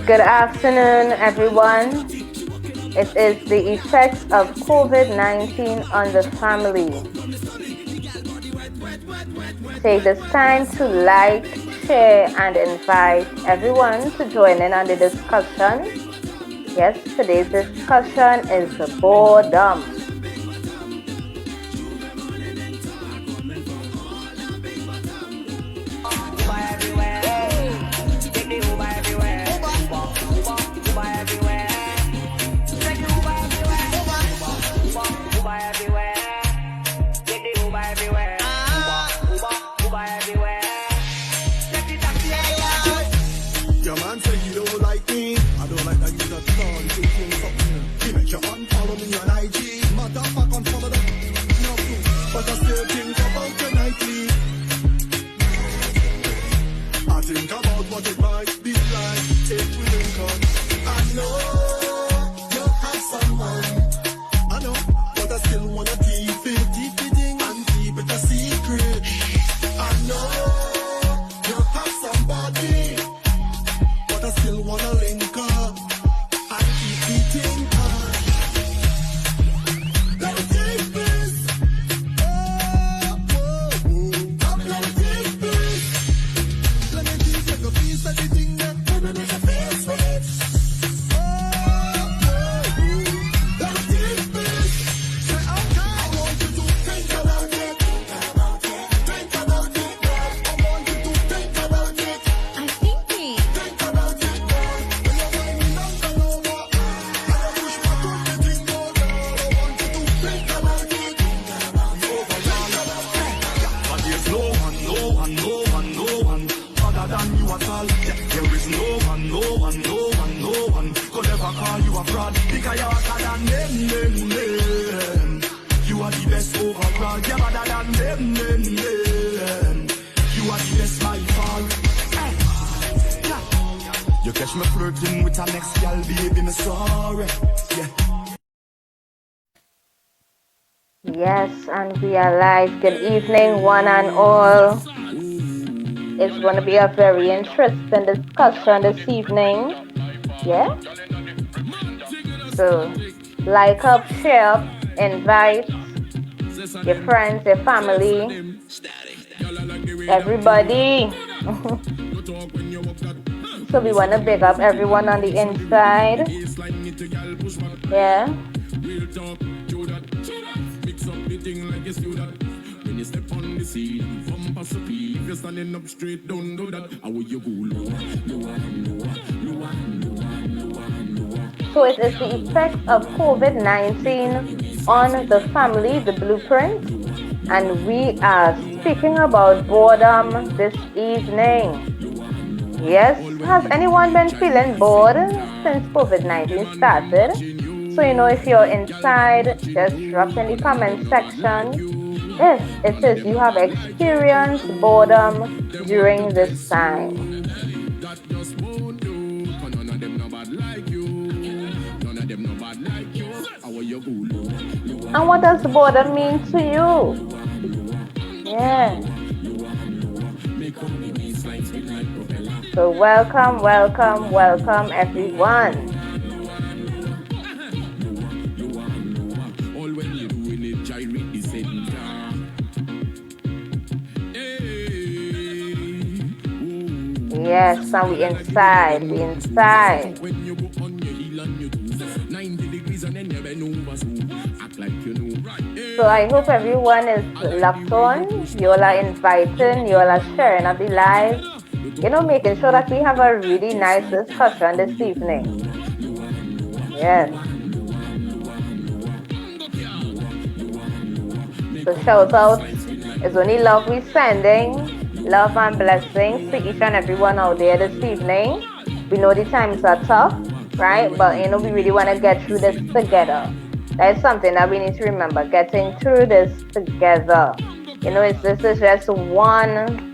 Good afternoon, everyone. It is the effects of COVID-19 on the family. Take this time to like, share, and invite everyone to join in on the discussion. Yes, today's discussion is boredom. Yes, and we are live. Good evening, one and all. It's going to be a very interesting discussion this evening. Yeah? So, like up, share up, invite your friends, your family, everybody. So we want to big up everyone on the inside. Yeah. So it is the effects of COVID-19 on the family, the blueprint, and we are speaking about boredom this evening. Yes, has anyone been feeling bored since COVID-19 started? So, if you're inside, just drop in the comment section if it is you have experienced boredom during this time. And what does boredom mean to you? Yeah. So welcome, welcome, welcome everyone. Yes, and we inside. So I hope everyone is locked on. You all are inviting, you all are sharing of the live. Making sure that we have a really nice discussion this evening. Yes. So shout out. It's only love we're sending. Love and blessings to each and everyone out there this evening. We know the times are tough, right? But we really want to get through this together. That is something that we need to remember, getting through this together. This is just one,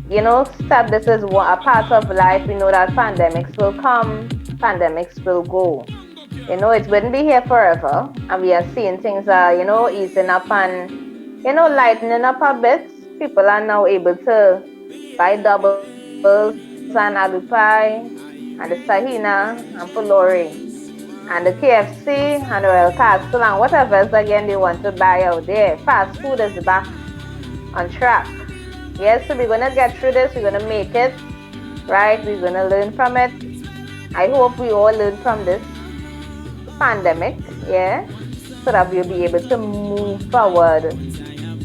step. This is a part of life. We know that pandemics will come, pandemics will go. It wouldn't be here forever. And we are seeing things are, easing up and, lightening up a bit. People are now able to buy doubles and alu pie and the Sahina and Polori, and the KFC and the Royal Castle and whatever else again they want to buy out there. Fast food is back on track. Yes, so we're gonna get through this, we're gonna make it, right? We're gonna learn from it. I hope we all learn from this pandemic, yeah, so that we'll be able to move forward,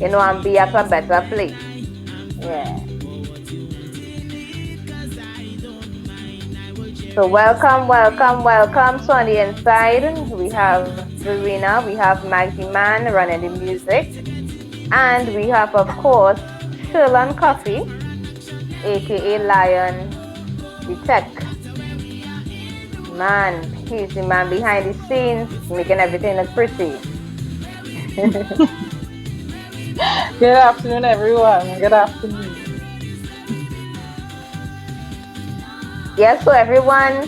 and be at a better place. Yeah. So welcome, welcome, welcome. So on the inside, we have Verena, we have Maggie Man running the music, and we have, of course, Sherlon Coffee, aka Lion, the tech man. He's the man behind the scenes, making everything look pretty. Good afternoon, everyone. Good afternoon. Yes, so everyone,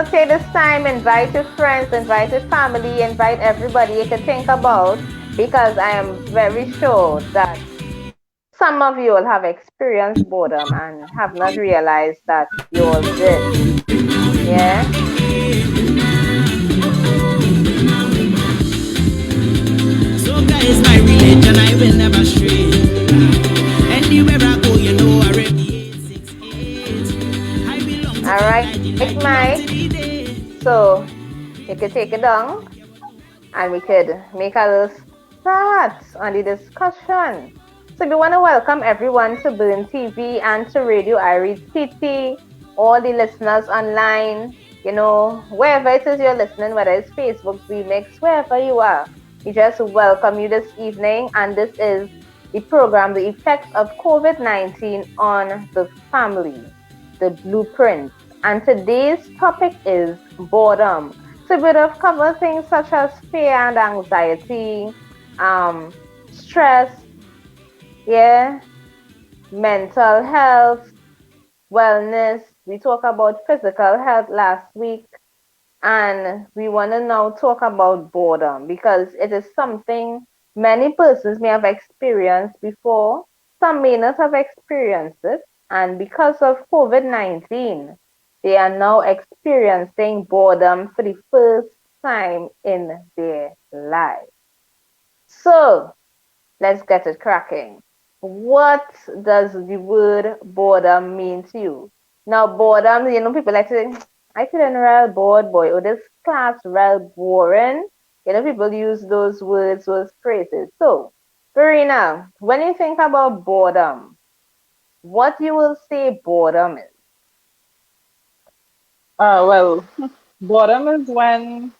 take this time, invite your friends, invite your family, invite everybody you can think about, because I am very sure that some of you will have experienced boredom and have not realized that you all did. Yeah? Soca is my religion, I will never stray. Anywhere I go, I radiate 6'8". I belong to All the right, guiding light, Mike. belong till the day. So you could take it down and we could make a little start on the discussion. So we want to welcome everyone to Burn TV and to Radio Iris City, all the listeners online, wherever it is you're listening, whether it's Facebook, Remix, wherever you are. We just welcome you this evening, and this is the program, The Effects of COVID-19 on the Family, the Blueprint. And today's topic is boredom. So we would have covered things such as fear and anxiety, stress, yeah, mental health, wellness. We talked about physical health last week, and we want to now talk about boredom because it is something many persons may have experienced before, some may not have experienced it, and because of COVID-19, they are now experiencing boredom for the first time in their life. So, let's get it cracking. What does the word boredom mean to you? Now, boredom, people like to say, I feeling real bored, boy, or this class real boring. People use those words, those phrases. So, Verena, when you think about boredom, what you will say boredom is? Well, boredom is when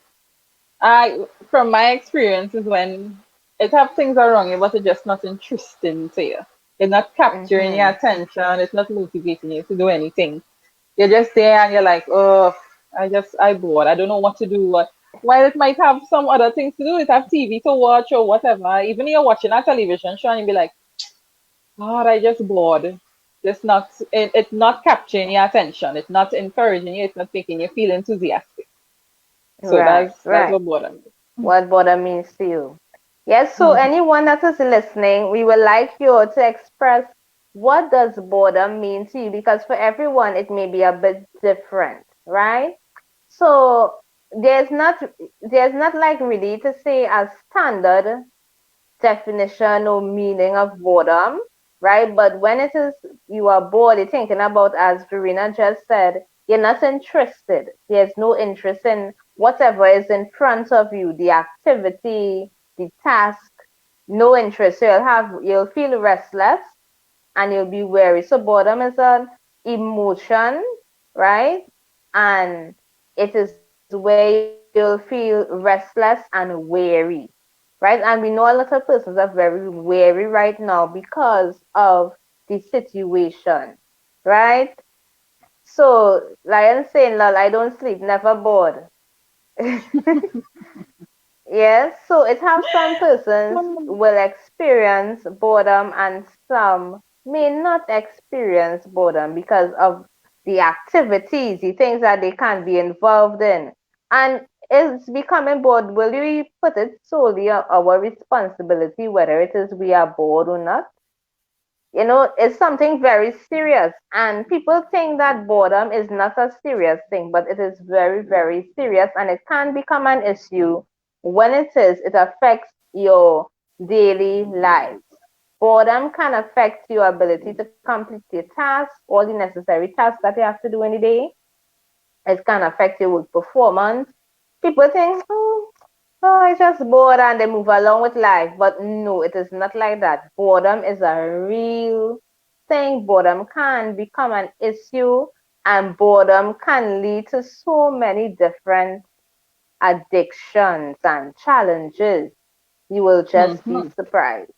from my experience, is when it have things around you, but it's just not interesting to you. It's not capturing your Mm-hmm. attention. It's not motivating you to do anything. You're just there and you're like, oh, I bored. I don't know what to do. While it might have some other things to do, it have TV to watch or whatever. Even you're watching a television show and you be like, God, I just bored. It's not capturing your attention. It's not encouraging you. It's not making you feel enthusiastic. So Right, that's right. what boredom is. What boredom means to you. Yes, so Mhm. anyone that is listening, we would like you to express what does boredom mean to you, because for everyone it may be a bit different, right? So there's not there's not like really to say a standard definition or meaning of boredom, right? But when it is you are bored, you're thinking about, as Verena just said, you're not interested. There's no interest in whatever is in front of you, the activity, the task, no interest. So you'll feel restless and you'll be weary. So boredom is an emotion, right? And it is where you'll feel restless and weary, right? And we know a lot of persons are very weary right now because of the situation, right? So, Lion saying, lol, I don't sleep, never bored. Yes, so it have some persons will experience boredom and some may not experience boredom because of the activities, the things that they can be involved in. And it's becoming bored. Will you put it solely on our responsibility, whether it is we are bored or not? it's something very serious. And people think that boredom is not a serious thing, but it is very, very serious. And it can become an issue. When it is, it affects your daily life. Boredom can affect your ability to complete your tasks, all the necessary tasks that you have to do in a day. It can affect your work performance. People think, oh, it's just bored and they move along with life. But no, it is not like that. Boredom is a real thing. Boredom can become an issue, and boredom can lead to so many different addictions and challenges. You will just be Hmm. surprised.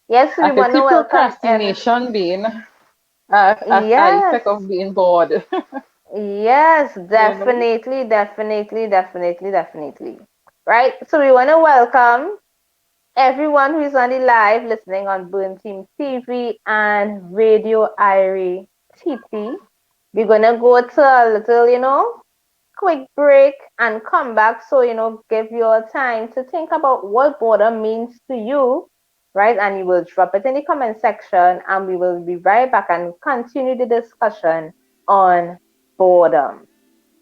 Yes, we I could want see to welcome every. procrastination being a Yes, effect of being bored. yes, You know? definitely, definitely, definitely, definitely. Right. So we want to welcome everyone who is on the live listening on Boom Team TV and Radio Irie TT. We're gonna go to a little, quick break and come back. So, give your time to think about what boredom means to you, right? And you will drop it in the comment section and we will be right back and continue the discussion on boredom.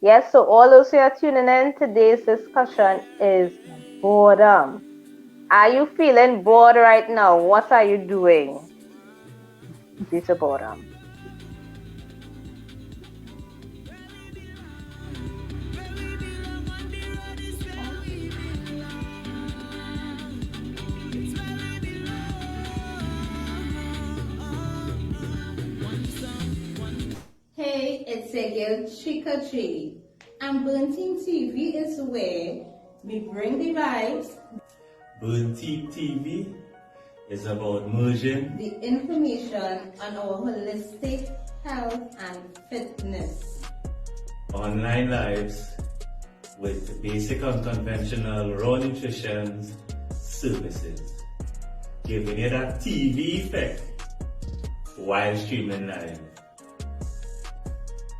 Yes, so all those who are tuning in, today's discussion is boredom. Are you feeling bored right now? What are you doing due to boredom? Hey, it's a girl Chica G. And Bunting TV is where we bring the vibes, Boutique TV is about merging the information on our holistic health and fitness. online lives with basic unconventional raw nutrition services, giving it a TV effect while streaming live.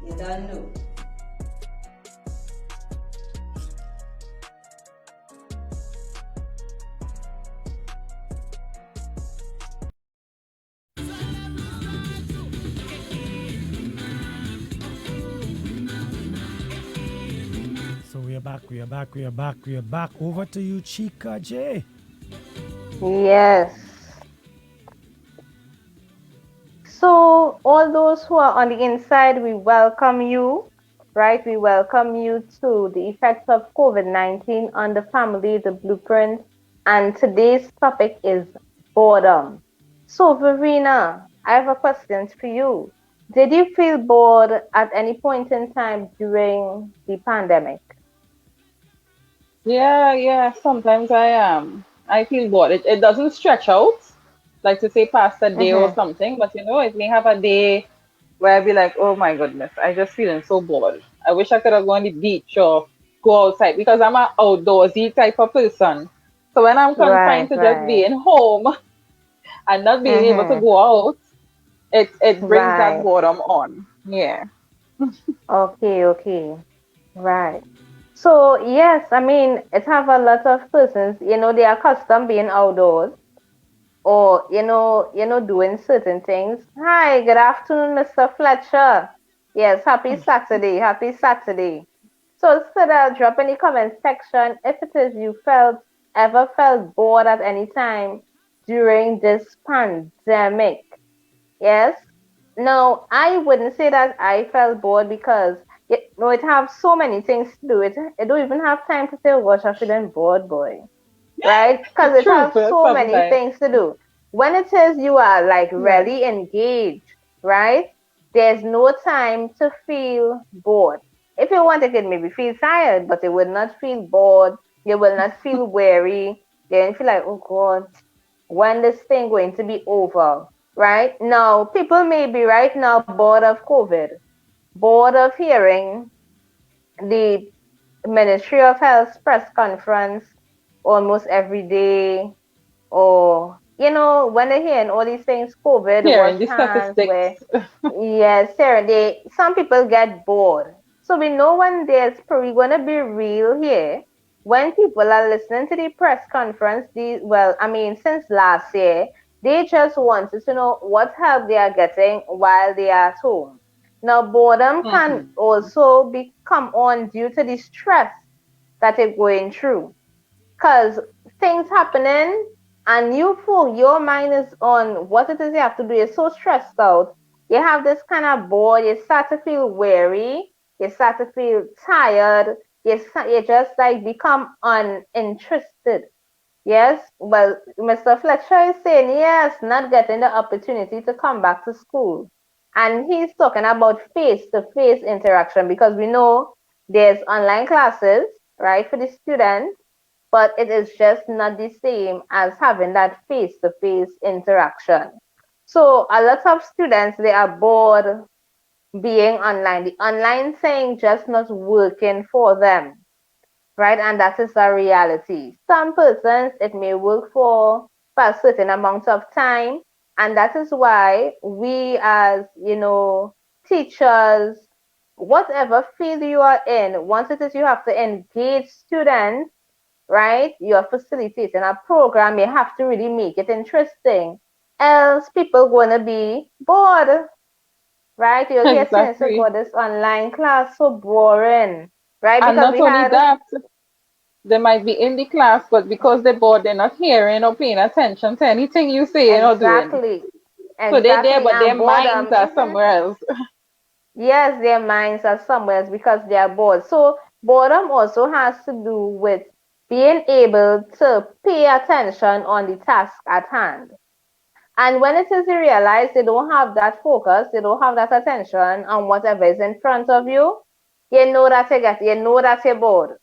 You don't know. So we are back, we are back, we are back, we are back. Over to you, Chica J. Yes. So, all those who are on the inside, we welcome you, right? We welcome you to the effects of COVID-19 on the family, the blueprint. And today's topic is boredom. So, Verena, I have a question for you. Did you feel bored at any point in time during the pandemic? Yeah, yeah, sometimes I am. I feel bored. It doesn't stretch out, like to say past a day or Mm-hmm. something, but it may have a day where I be like, oh my goodness, I just feeling so bored. I wish I could have gone to the beach or go outside because I'm an outdoorsy type of person. So when I'm confined Right, to just right. being home and not being able to Mm-hmm. go out, it brings that Right. boredom on. Yeah. Okay, okay. Right. So yes, I mean it have a lot of persons, they are accustomed being outdoors or doing certain things. Hi, good afternoon, Mr. Fletcher. Yes, happy Saturday, happy Saturday. So instead of drop in the comment section if it is you ever felt bored at any time during this pandemic. Yes. No, I wouldn't say that I felt bored because it have so many things to do. It don't even have time to say, oh gosh, I'm feeling bored, boy. Right? Because it True, has for so many sometimes. things to do. When it is you are like Yeah. really engaged, right? There's no time to feel bored. If you want, it could maybe feel tired, but it will not feel bored. You will not feel weary. Then feel like, oh God, when this thing going to be over, right? Now, people may be right now bored of COVID, bored of hearing the Ministry of Health press conference almost every day, or when they're hearing all these things, COVID, Hearing wash the hands, where statistics. yes, Sarah, some people get bored. So we know when there's probably gonna be real here. When people are listening to the press conference, since last year, They just wanted to know what help they are getting while they are at home. Now, boredom can Mm-hmm. also become on due to the stress that they're going through. Because things happening and your mind is on what it is you have to do. You're so stressed out. You have this kind of bored. You start to feel weary. You start to feel tired. You just like become uninterested. Yes, well, Mr. Fletcher is saying yes, not getting the opportunity to come back to school. And he's talking about face-to-face interaction because we know there's online classes, right, for the students, but it is just not the same as having that face-to-face interaction. So a lot of students, they are bored being online. The online thing just not working for them, right? And that is a reality. Some persons, it may work for a certain amount of time, and that is why we as, teachers, whatever field you are in, once it is you have to engage students, right? You're facilitating a program, you have to really make it interesting. Else people gonna be bored, right? You'll hear students say, Exactly. God, this online class so boring, right? And Because not we only had that, they might be in the class, but because they're bored, they're not hearing or paying attention to anything you saying or doing. exactly, So they're there, exactly, but their and minds boredom. are somewhere else. Yes, their minds are somewhere else because they are bored. So boredom also has to do with being able to pay attention on the task at hand. And when it is you realize they don't have that focus, they don't have that attention on whatever is in front of you, you know that you're bored,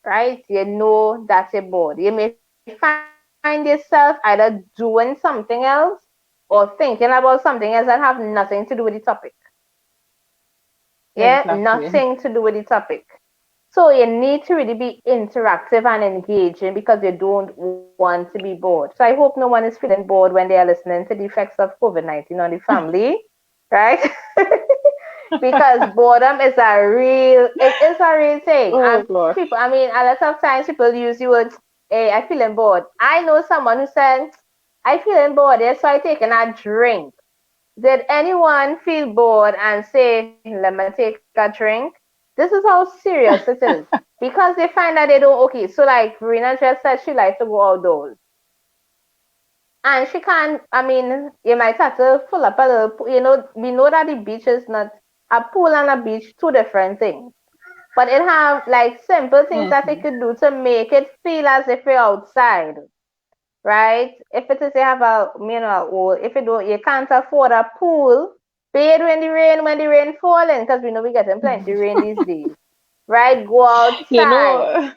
right? You know that you're bored. You may find yourself either doing something else or thinking about something else that have nothing to do with the topic. Yeah, Exactly. nothing to do with the topic. So you need to really be interactive and engaging because you don't want to be bored. So I hope no one is feeling bored when they are listening to the effects of COVID-19 on the family, right? Because boredom is a real thing. Oh And gosh. people, I mean, a lot of times people use the word, hey, I feeling bored. I know someone who said, I feeling bored, yeah, so I taking a drink. Did anyone feel bored and say, let me take a drink? This is how serious it is. Because they find that they don't, okay, so like Verena just said she likes to go outdoors. And she can't, I mean, you might have to fill up a little, we know that the beach is not, a pool and a beach, two different things. But it have like simple things that they Hmm. could do to make it feel as if you're outside, right? If it is you have or if you don't, you can't afford a pool, bathe in the rain when the rain falling, because we know we're getting plenty rain these days, right? Go You outside, know,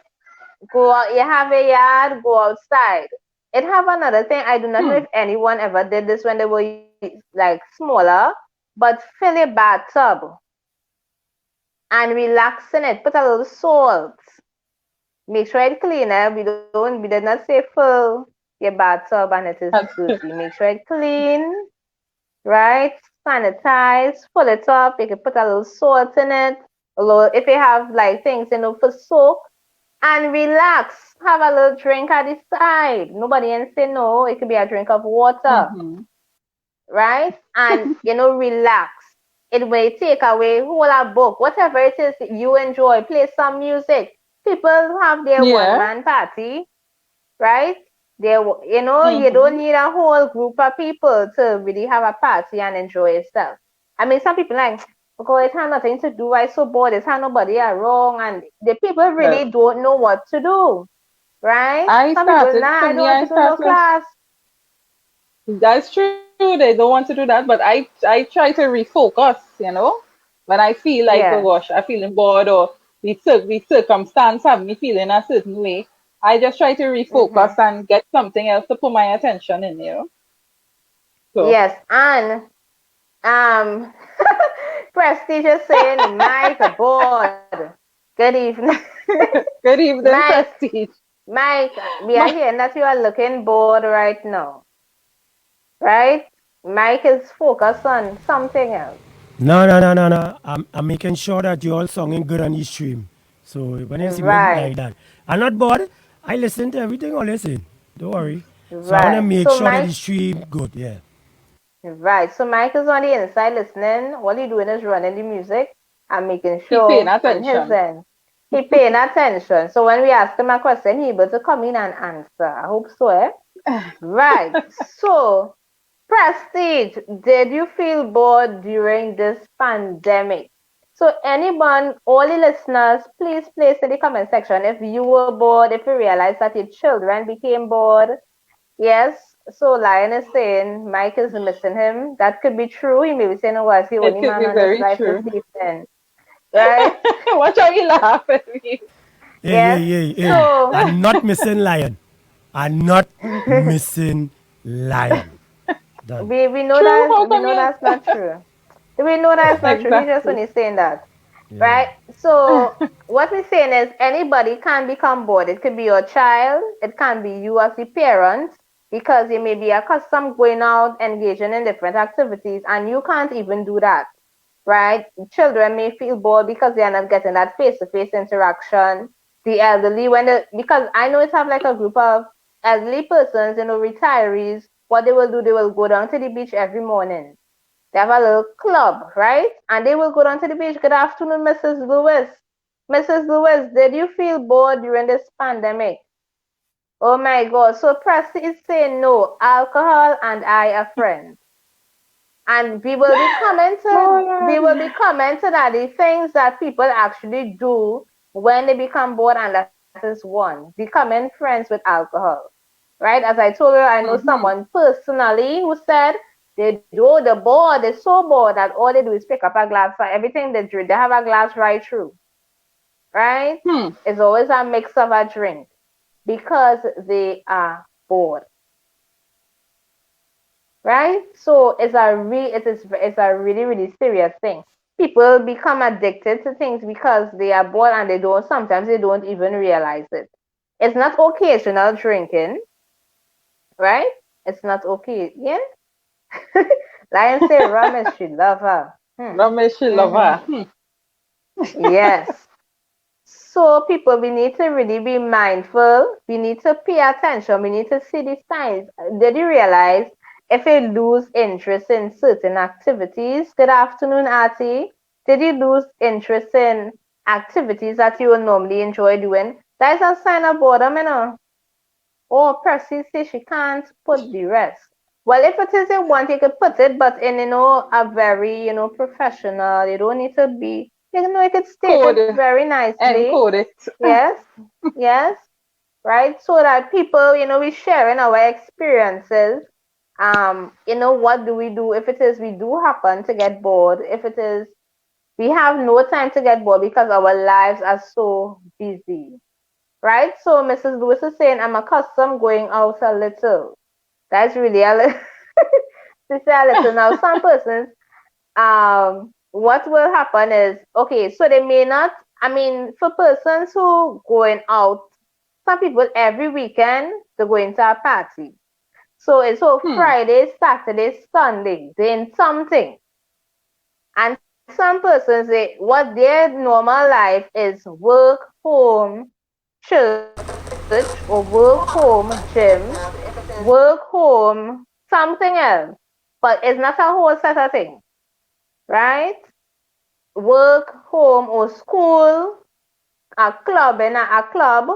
go out. You have a yard, go outside. It have another thing. I do not know hmm, if anyone ever did this when they were like smaller, but fill a bathtub and relax in it. Put a little salt. Make sure it's clean. We did not say fill your bathtub and it is that's dirty. Make sure it's clean, right? Sanitize, fill it up. You can put a little salt in it. A little, if you have like things, for soak and relax. Have a little drink at the side. Nobody can say no. It could be a drink of water, hmm. right? And relax. It will take away whole a book, whatever it is that you enjoy. Play some music. People have their one Yeah. man party, right? You don't Hmm. need a whole group of people to really have a party and enjoy yourself. I mean, some people like, because it has nothing to do. I so bored. It has nobody around, and the people really Well, don't know what to do, right? I Some people, started, nah, for I don't me, want I to do no started, class. that's true, they don't want to do that, but I try to refocus. When I feel like, oh Yes. gosh, I'm feeling bored or the circumstance have me feeling a certain way. I just try to Mm-hmm. refocus and get something else to put my attention in. So, Yes, and um, Prestige is saying, Mike, bored. Good evening. good evening, Mike, Prestige. Mike, we are My, hearing that you are looking bored right now, right? Mike is focused on something else. No, no, no, no, no. I'm making sure that you're all singing good on the stream. So when you see me Right, like that, I'm not bored. I listen to everything I listen. Don't worry. So I want to Right. make So sure that the Mike, stream good. Yeah. right. So Mike is on the inside listening. All he doing is running the music and making He paying sure on his attention. end. He paying attention. So when we ask him a question, he able to come in and answer. I hope so, eh? Right. So, Prestige, did you feel bored during this pandemic? So, anyone, all the listeners, please place in the comment section if you were bored, if you realized that your children became bored. Yes. So, Lion is saying Mike is missing him. That could be true. He may be saying, oh, I was the It only could man be on this very life this true. evening. Right? Watch how you laugh at me. Hey, Yes. hey, hey, hey. So, I'm not missing lion. I'm not missing lion. Done. we know True, that how we come know you? that's not true. We know that's not true. He's just Exactly. only saying that, Yeah. right? So what we're saying is anybody can become bored. It could be your child. It can be you as the parent because you may be accustomed going out, engaging in different activities, and you can't even do that, right? Children may feel bored because they are not getting that face-to-face interaction. The elderly, because I know it's have like a group of elderly persons, retirees. What they will do, they will go down to the beach every morning. They have a little club, right? And they will go down to the beach. Good afternoon, Mrs. Lewis. Mrs. Lewis, did you feel bored during this pandemic? Oh my God. So Presti is saying no, alcohol and I are friends. And Oh, we will be Lord. commenting on the things that people actually do when they become bored, and that is one, becoming friends with alcohol. Right? As I told you, I know Mm-hmm. someone personally who said they're bored, they're so bored that all they do is pick up a glass for everything they drink. They have a glass right through. Right? Hmm. It's always a mix of a drink because they are bored. Right? So it's a really, really serious thing. People become addicted to things because they are bored and sometimes they don't even realize it. It's not occasional drinking, right? It's not okay. Yeah. Lion say rum is she lover. Ramesh Mm-hmm. Lover. Hmm. Yes. So people, we need to really be mindful. We need to pay attention. We need to see the signs. Did you realize if you lose interest in certain activities? Good afternoon, Artie. Did you lose interest in activities that you would normally enjoy doing? That is a sign of boredom, Oh, Percy says she can't put the rest. Well, if it is you want, you could put it, but in a very professional. You don't need to be. You could state it Code. very nicely. Encode it. Yes, yes, right. So that people, we sharing our experiences. What do we do if it is we do happen to get bored? If it is we have no time to get bored because our lives are so busy. Right? So Mrs. Lewis is saying, I'm accustomed going out a little. That's really a little. She said a little. Now, some persons, what will happen is, okay, so they may not, for persons who going out, some people every weekend, they're going to a party. So Hmm. Friday, Saturday, Sunday, doing something. And some persons, what their normal life is work, home, church, or work, home, gym, work, home, something else. But it's not a whole set of things, right? Work, home, or school, a club, a club,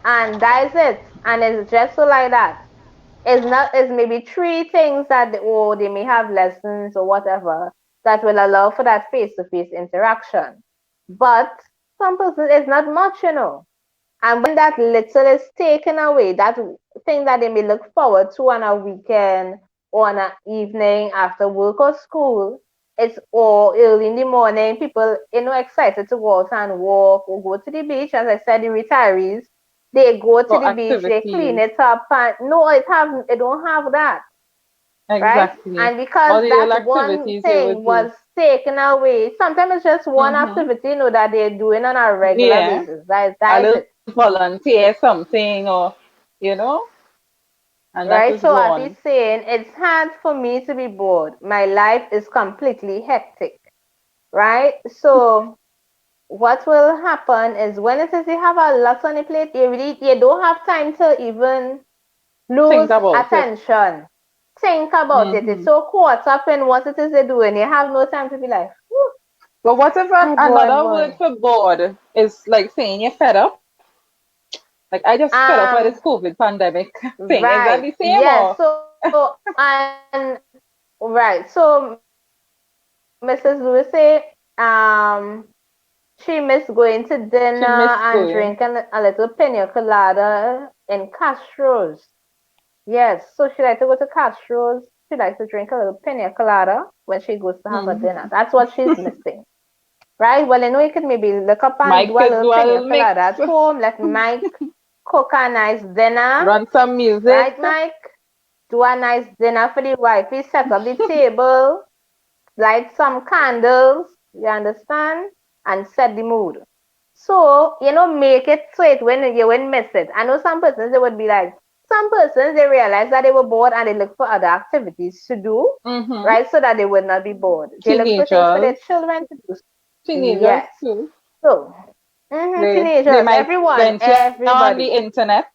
and that's it. And it's just so like that. It's maybe three things that they may have lessons or whatever that will allow for that face-to-face interaction. But some persons it's not much. And when that little is taken away, that thing that they may look forward to on a weekend or on an evening after work or school, it's all early in the morning. People, excited to go out and walk or go to the beach. As I said, the retirees, they go to For the beach, they clean activities. it up, and no, it don't have that, right? Exactly. And All because the little that one activities they thing would do. was taken away, sometimes it's just one Mm-hmm. activity, that they're doing on a regular Yeah. basis. That A is little it. volunteer something or, you know, and that Right? is So as he's gone. saying, it's hard for me to be bored. My life is completely hectic. Right? So what will happen is when it is you have a lot on the plate, you don't have time to even lose Think about it. attention. Think about it. It's Hmm. so caught up in what it is they're doing. You have no time to be like, "Whew, But what if I bored, another word boy." for bored is like saying you're fed up? Like I just fed up by Um, this COVID pandemic thing. Is that right. the same Yes. or? And right. So Mrs. Lewis say, she missed going to She dinner missed and going. drinking a little pina colada in Castro's. Yes, so she likes to go to Castro's. She likes to drink a little pina colada when she goes to have a dinner. Hmm. That's what she's missing. Right? Well, you know, you could maybe look up and Mike do a could little do a pina little mix, colada at home. Let Mike cook a nice dinner. run some music. Right, Mike? Do a nice dinner for the wife. He set up the table, light some candles, you understand? And set the mood. So, you know, make it so it when you won't miss it. I know some persons they would be like, some persons they realize that they were bored and they look for other activities to do, Hmm. right? So that they would not be bored. They look for things for their Teenagers, children to do. teenagers Yes. too. So, They teenagers, might everyone, venture on the everybody. internet.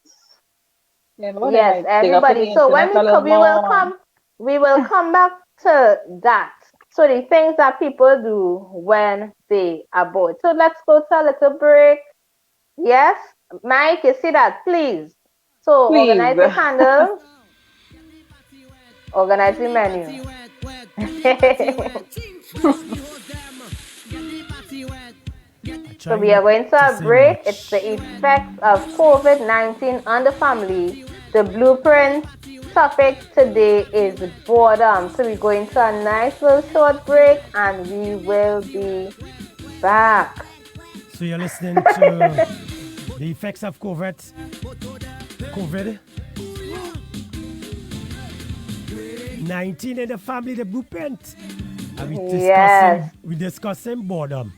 You know, they Yes, might dig up in the everybody. So when internet a little more. we will come back to that. So the things that people do when they are bored. So let's go to a little break. Yes, Mike, you see that, please. So Please. organize your candles, organize the menu. I So try we are not going to to a say break. It's much. the effects of COVID-19 on the family. The blueprint topic today is boredom. So we're going to a nice little short break and we will be back. So you're listening to the effects of COVID 19 in the family, the blueprint. And Yes, we discussing boredom.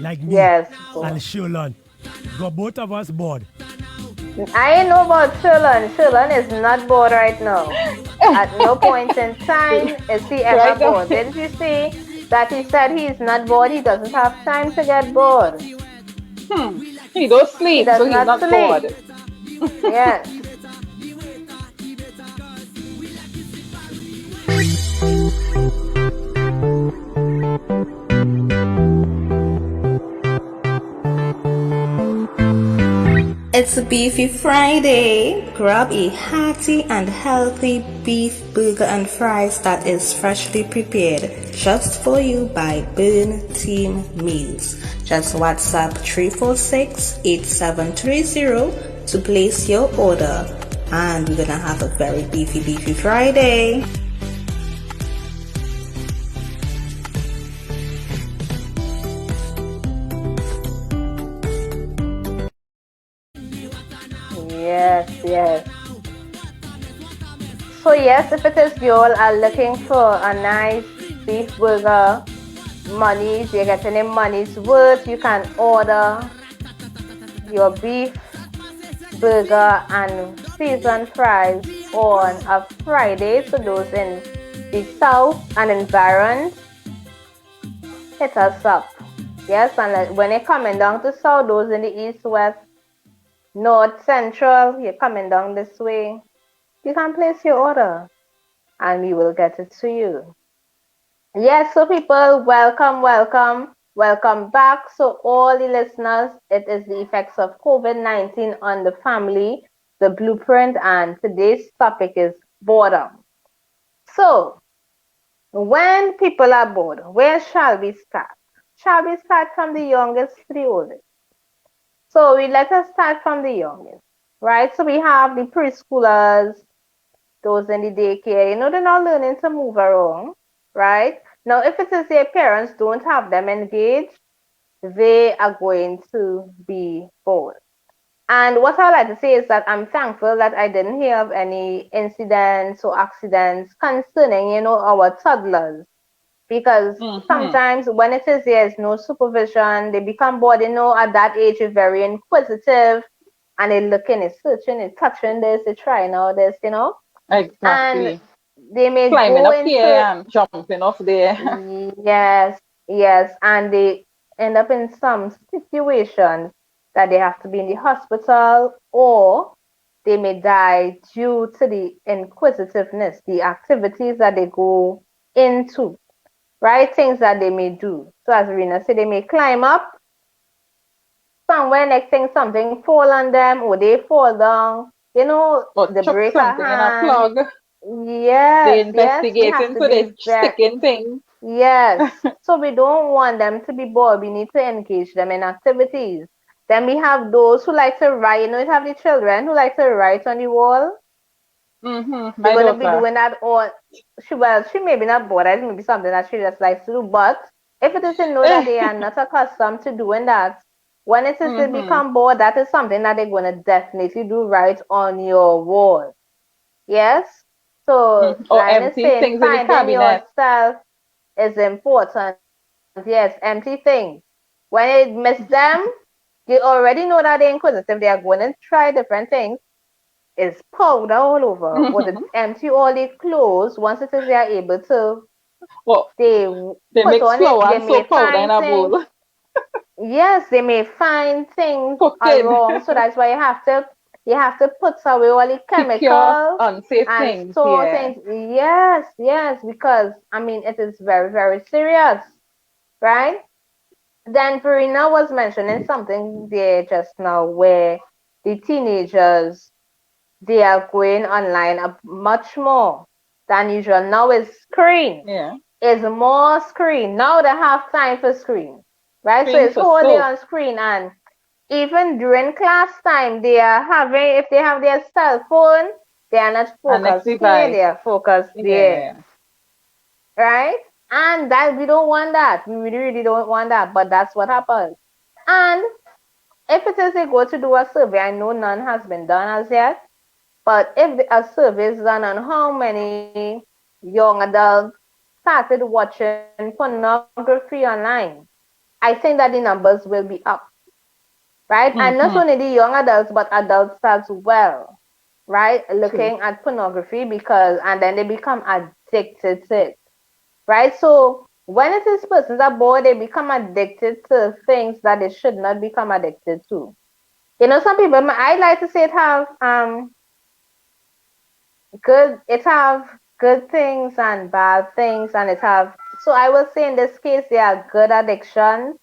Like me yes. and Sherlon. Got both of us bored. I ain't know about Sherlon. Sherlon is not bored right now. At no point in time is he ever Right now. bored. Didn't you see that he said he is not bored? He doesn't have time to get bored. Hmm. He don't He sleep, does so he's not not sleep. bored. Yes. It's a Beefy Friday. Grab a hearty and healthy beef burger and fries that is freshly prepared just for you by Burn Team Meals. Just WhatsApp 346-8730 to place your order. And we're gonna have a very beefy Friday. Yes, yes. So yes, if it is you all are looking for a nice beef burger, monies, you're getting in money's worth, you can order your beef burger and seasoned fries on a Friday. So those in the south and environs, hit us up. Yes, and when you're coming down to south, those in the east, west, north, central, you're coming down this way, you can place your order and we will get it to you. Yes, so people, welcome back. So all the listeners, it is the effects of COVID-19 on the family, the blueprint, and today's topic is boredom. So when people are bored, where shall we start? Shall we start from the youngest to the oldest? So we let us start from the youngest, right? So we have the preschoolers, those in the daycare, you know, they're not learning to move around, right? Now, if it is their parents don't have them engaged, they are going to be bored. And what I like to say is that I'm thankful that I didn't hear of any incidents or accidents concerning, you know, our toddlers. Because Hmm. sometimes when it is there's no supervision, they become bored, you know, at that age, they're very inquisitive and they're looking, they're searching, they're touching this, they're trying all this, you know. And Exactly. they may Climbing go up here into and jumping off there. yes, yes, and they end up in some situations that they have to be in the hospital or they may die due to the inquisitiveness, the activities that they go into, right? Things that they may do. So as Rena said, they may climb up somewhere, next thing something fall on them or they fall down, Or the chuck break a something in a hand. plug. They Yes, yes, we have investigating, to so they be very, sticking things. yes. So we don't want them to be bored. We need to engage them in activities. Then we have those who like to write. We have the children who like to write on the wall. They're My gonna be daughter. doing that, or she may be not bored. It may be something that she just likes to do. But if it is to know that they are not accustomed to doing that, when it is to become bored, that is something that they're gonna definitely do right on your wall. Yes. So Or Lion is empty saying things in the finding cabinet. yourself is important. Yes, empty things. When it miss them, you already know that they're inquisitive. They are going to try different things. It's powder all over, or the empty all the clothes. Once it is they are able to, Well, they they put mix on it. flour They and may soap powder in find a things. bowl. Yes, they may find things Cooking. are so that's why you have to put away all the Secure, chemicals unsafe and things. store Yeah. things. Yes, yes, because I mean it is very, very serious, right? Then Verena was mentioning something there just now where the teenagers they are going online much more than usual. Now is screen. Yeah. Is more screen. Now they have time for screen. Right? So Screen it's for whole day soap on screen and even during class time they are having if they have their cell phone, they are not and next focused here, device. they are focused there. Yeah. Right? And that we don't want that. We really, really don't want that. But that's what happens. And if it is they go to do a survey, I know none has been done as yet, but if a survey is done on how many young adults started watching pornography online, I think that the numbers will be up, right? And not only the young adults, but adults as well, right? True. Looking at pornography because, and then they become addicted to it, right? So when it is persons are bored, they become addicted to things that they should not become addicted to. Some people, I like to say it have good things and bad things, and it have. So I will say in this case, there are good addictions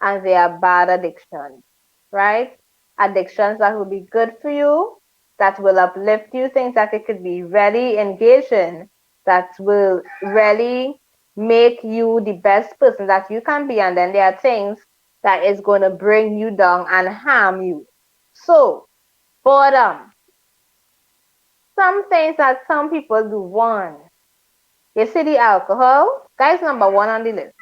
and there are bad addictions, right? Addictions that will be good for you, that will uplift you, things that it could be really engaging, that will really make you the best person that you can be, and then there are things that is going to bring you down and harm you. So, boredom. Some things that some people do. One, you see the alcohol, guys, number one on the list.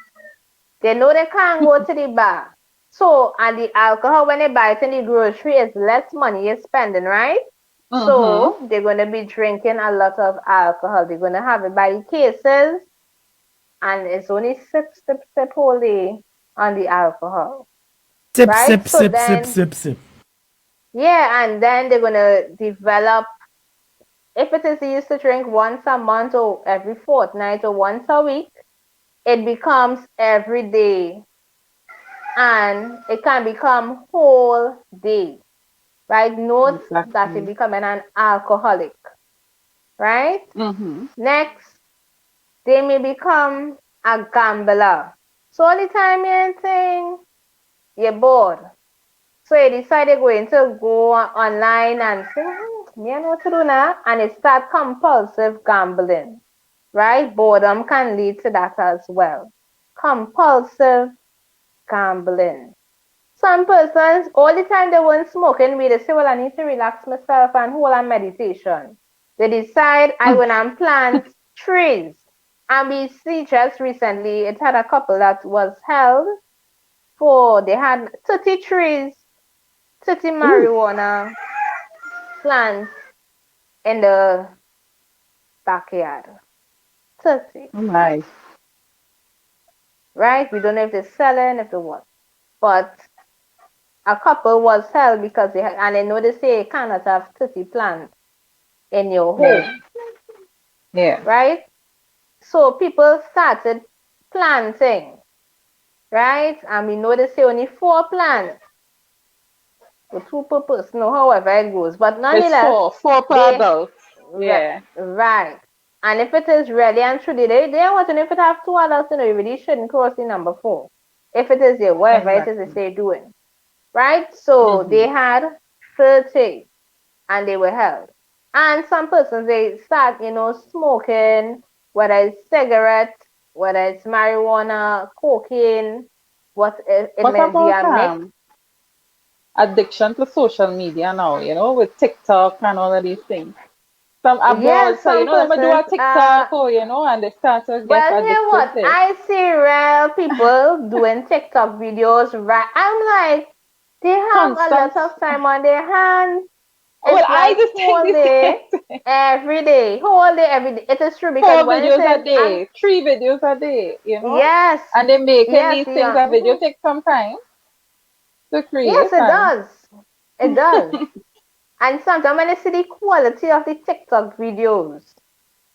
They know they can't go to the bar. So, and the alcohol, when they buy it in the grocery, is less money you're spending, right? So, they're going to be drinking a lot of alcohol. They're going to have it by the cases, and it's only sip, sip, sip whole day on the alcohol, Sip, right? sip, So sip, sip, then, sip, sip. yeah, and then they're going to develop if it is used to drink once a month or every fortnight or once a week, it becomes every day and it can become whole day, right? Note that you're Exactly. becoming an alcoholic, right? Next, they may become a gambler. So all the time you're saying you're bored. So you decide you're going to go online and say, me I know what to do now, and it start compulsive gambling. Right? Boredom can lead to that as well. Compulsive gambling. Some persons, all the time they weren't smoking weed, they say, well, I need to relax myself and hold on meditation. They decide, I went and plant trees. And we see just recently, it had a couple that was held for, they had 30 trees, 30 Ooh. marijuana plants in the backyard. 30, Oh my. right? We don't know if they're selling, if they what. But a couple was held because they had, and I know they say you cannot have 30 plants in your Yeah. home, Yeah. right? So people started planting, right? And we know they say only 4 plants or two per person, or however it goes. But It's nonetheless, four per they adult. Yeah. right. And if it is really and truly, they are watching. If it have two adults, you really shouldn't cross the number four. If it is there, whatever it is Exactly. they're doing, right? So Mm-hmm. they had 30 and they were held. And some persons they start, smoking, whether it's cigarette, whether it's marijuana, cocaine, what it What may be about a mix. addiction to social media now, with TikTok and all of these things? Some abroad, Yes, so some they might do persons a TikTok or and they start to get well, hear addicted what? to it. I see real people doing TikTok videos, right? I'm like, they have a Constant. lot of time on their hands. Well, It's I like just think whole this day, same thing. every day, whole day, every day. It is true because 4 videos a and day, 3 videos a day. yes, And they making yes, these things yeah, a video take some time to yes, create it and does, it does. And sometimes when you see the quality of the TikTok videos,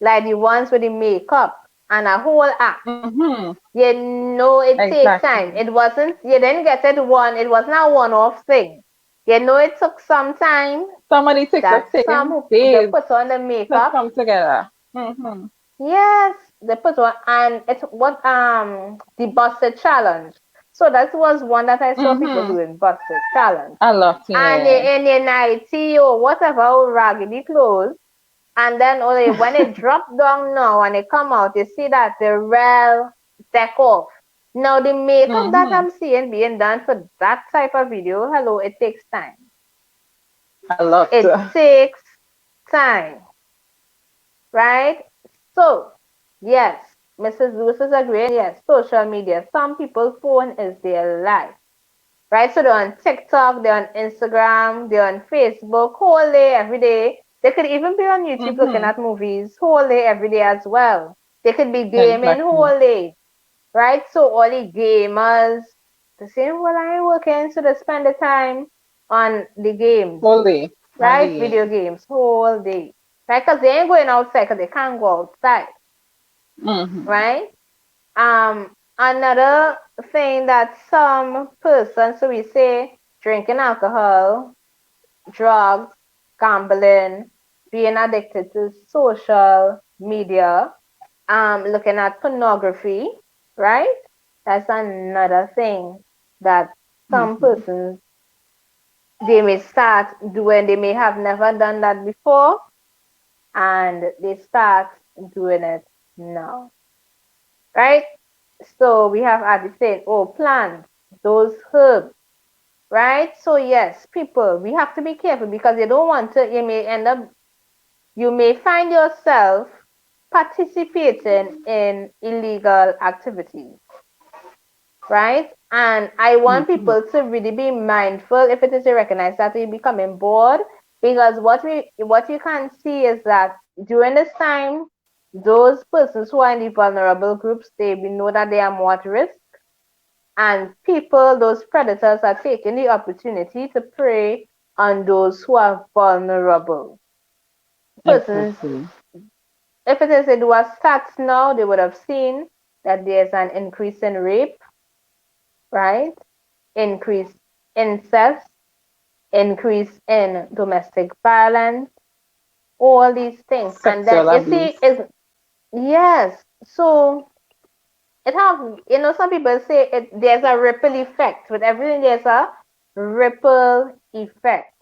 like the ones with the makeup and a whole act. mm-hmm, You know it takes time. exactly. It wasn't, you didn't get it was not a one-off thing. You know it took some time Some of the TikToks that some taking who they days put on the to makeup. come together. Mm-hmm. Yes, they put on and it's what the busted challenge. So that was one that I saw people Mm-hmm. doing, busted challenge. A lot, And yeah. they in the nightie or whatever raggedy clothes. And then only when it drop down now and it come out, you see that the real take off. Now the makeup that Mm-hmm. I'm seeing being done for that type of video, hello, it takes time. A lot. It takes time, right? So, yes, Mrs. Lewis is agreeing. Yes, social media. Some people's phone is their life, right? So they're on TikTok, they're on Instagram, they're on Facebook, whole day, every day. They could even be on YouTube looking Mm-hmm. at movies whole day, every day as well. They could be gaming Exactly. whole day, right? So all the gamers, the same well I ain't working, so they spend the time on the games, Whole day on the right? Video game. games whole day, right? Because they ain't going outside because they can't go outside, Mm-hmm. right? Another thing that some persons, so we say drinking alcohol, drugs, gambling, being addicted to social media, looking at pornography, right? That's another thing that some Mm-hmm. persons they may start doing. They may have never done that before, and they start doing it now, right? So we have Adi saying, oh, plants, those herbs, right? So yes, people, we have to be careful because you don't want to, you may find yourself participating in illegal activities, right? And I want Mm-hmm. people to really be mindful if it is to recognize that we're becoming bored, because what you can see is that during this time, those persons who are in the vulnerable groups, we know that they are more at risk, and people, those predators, are taking the opportunity to prey on those who are vulnerable. Persons, Exactly. if it is to do a stats now, they would have seen that there's an increase in rape, right? Increase incest, increase in domestic violence, all these things. And then Sexual you see, abuse. is yes. So it have, some people say there's a ripple effect with everything. There's a ripple effect,